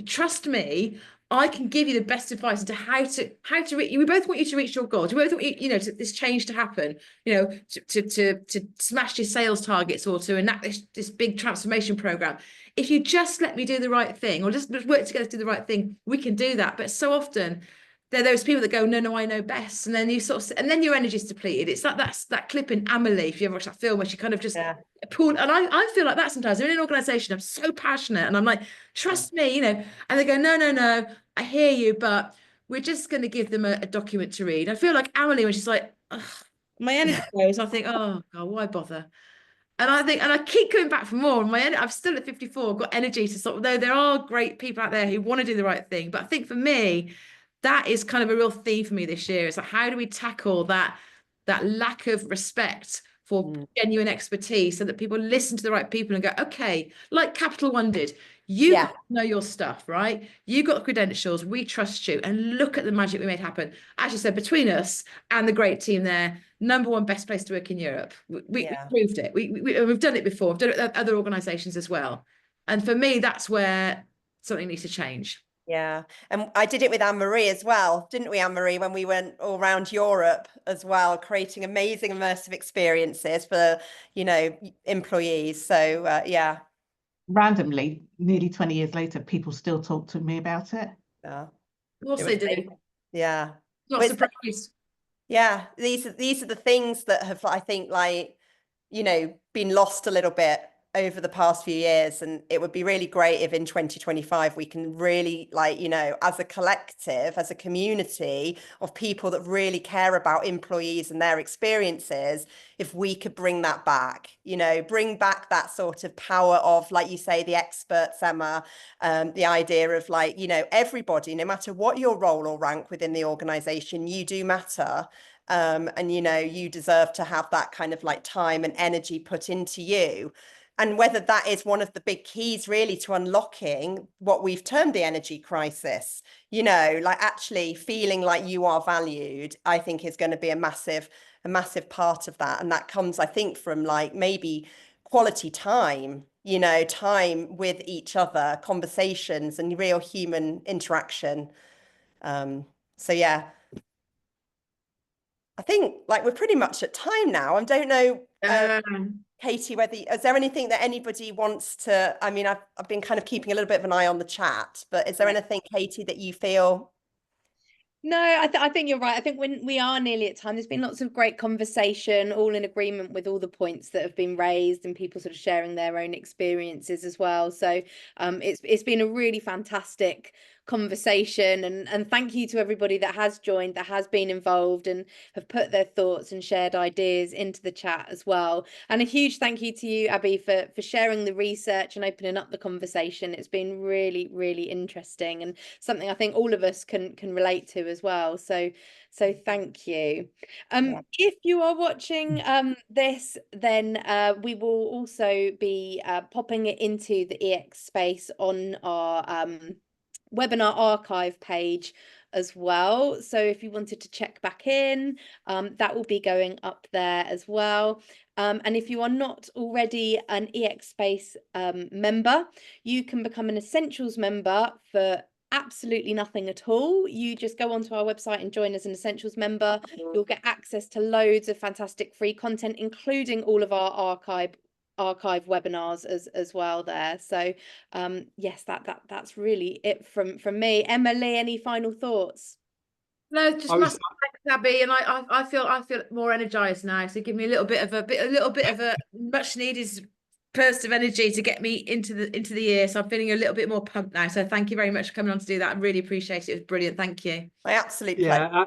Speaker 4: trust me, I can give you the best advice into how to reach. We both want you to reach your goals. We both want you know, this change to happen. You know, to smash your sales targets or to enact this big transformation program. If you just let me do the right thing, or just work together to do the right thing, we can do that. But so often, there are those people that go, no, I know best, and then you sort of, and then your energy is depleted. It's like that clip in Amelie, if you ever watch that film, where she kind of just pulled. And I feel like that sometimes. I'm in an organization, I'm so passionate, and I'm like, trust me, you know. And they go, no, I hear you, but we're just going to give them a document to read. I feel like Amelie when she's like, my energy goes. I think, oh God, why bother? And I think, and I keep coming back for more. And I'm still at 54, I've got energy to sort of, though there are great people out there who want to do the right thing. But I think for me, that is kind of a real theme for me this year. It's like, how do we tackle that lack of respect for genuine expertise, so that people listen to the right people and go, okay, like Capital One did, you know your stuff, right? You got the credentials, we trust you, and look at the magic we made happen. As you said, between us and the great team there, #1 best place to work in Europe. We proved it. We've done it before. We've done it with other organizations as well. And for me, that's where something needs to change.
Speaker 3: Yeah, and I did it with Anne-Marie as well, didn't we, Anne-Marie, when we went all around Europe as well, creating amazing immersive experiences for, you know, employees. So yeah.
Speaker 2: Randomly, nearly 20 years later, people still talk to me about it.
Speaker 3: Yeah.
Speaker 4: Of course they do.
Speaker 3: Yeah.
Speaker 4: Not surprised.
Speaker 3: Yeah, these are the things that have, I think, like, you know, been lost a little bit over the past few years, and it would be really great if in 2025 we can really, like, you know, as a collective, as a community of people that really care about employees and their experiences, if we could bring that back, you know, bring back that sort of power of, like you say, the experts, Emma, the idea of, like, you know, everybody, no matter what your role or rank within the organization, you do matter. And, you know, you deserve to have that kind of like time and energy put into you. And whether that is one of the big keys really to unlocking what we've termed the energy crisis, you know, like actually feeling like you are valued, I think is going to be a massive part of that. And that comes, I think, from like maybe quality time, you know, time with each other, conversations and real human interaction. So yeah, I think like we're pretty much at time now. I don't know, Katie, whether is there anything that anybody wants to, I mean, I've been kind of keeping a little bit of an eye on the chat, but is there anything, Katie, that you feel?
Speaker 5: No, I think you're right. I think when we are nearly at time, there's been lots of great conversation, all in agreement with all the points that have been raised and people sort of sharing their own experiences as well. So it's been a really fantastic conversation, and thank you to everybody that has joined, that has been involved and have put their thoughts and shared ideas into the chat as well. And a huge thank you to you, Abi, for sharing the research and opening up the conversation. It's been really, really interesting and something I think all of us can relate to as well. So thank you. If you are watching this, then we will also be popping it into the EX space on our webinar archive page as well. So if you wanted to check back in, that will be going up there as well. And if you are not already an EX Space member, you can become an Essentials member for absolutely nothing at all. You just go onto our website and join as an Essentials member. You'll get access to loads of fantastic free content, including all of our archive webinars as well there. So yes, that's really it from me. Emily, any final thoughts?
Speaker 4: No, just massive thanks, Abi, and I feel more energized now. So give me a little bit of a much needed burst of energy to get me into the year. So I'm feeling a little bit more pumped now. So thank you very much for coming on to do that. I really appreciate it. It was brilliant. Thank you.
Speaker 3: My absolute pleasure.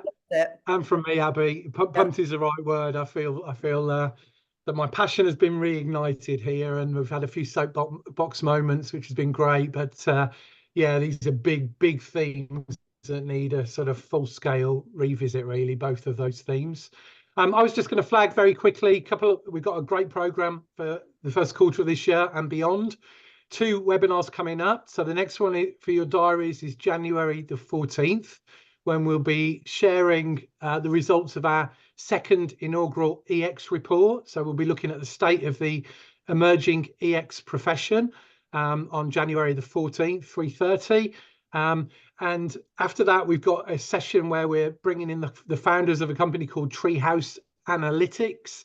Speaker 1: And from me, Abi, pumped is the right word. I feel that my passion has been reignited here, and we've had a few soapbox moments, which has been great. But yeah, these are big themes that need a sort of full-scale revisit, really, both of those themes. I was just going to flag very quickly we've got a great program for the first quarter of this year and beyond. 2 webinars coming up. So the next one for your diaries is January the 14th, when we'll be sharing the results of our second inaugural EX report. So we'll be looking at the state of the emerging EX profession on January the 14th, 3:30. And after that, we've got a session where we're bringing in the founders of a company called Treehouse Analytics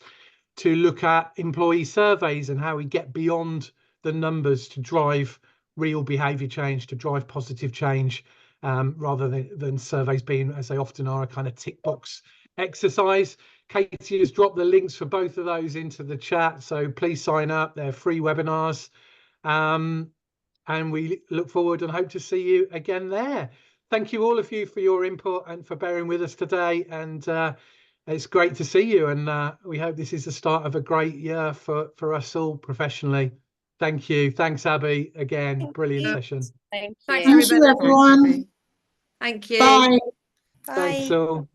Speaker 1: to look at employee surveys and how we get beyond the numbers to drive real behaviour change, to drive positive change, rather than surveys being, as they often are, a kind of tick box exercise. Katie has dropped the links for both of those into the chat, so please sign up. They're free webinars. And we look forward and hope to see you again there. Thank you all of you for your input and for bearing with us today. And it's great to see you. And we hope this is the start of a great year for us all professionally. Thank you. Thanks, Abi. Again, brilliant session.
Speaker 5: Thank you.
Speaker 4: Thanks,
Speaker 6: Thank you,
Speaker 4: everybody.
Speaker 6: everyone.
Speaker 4: Thank you.
Speaker 6: Bye.
Speaker 3: Bye.
Speaker 1: Thanks all.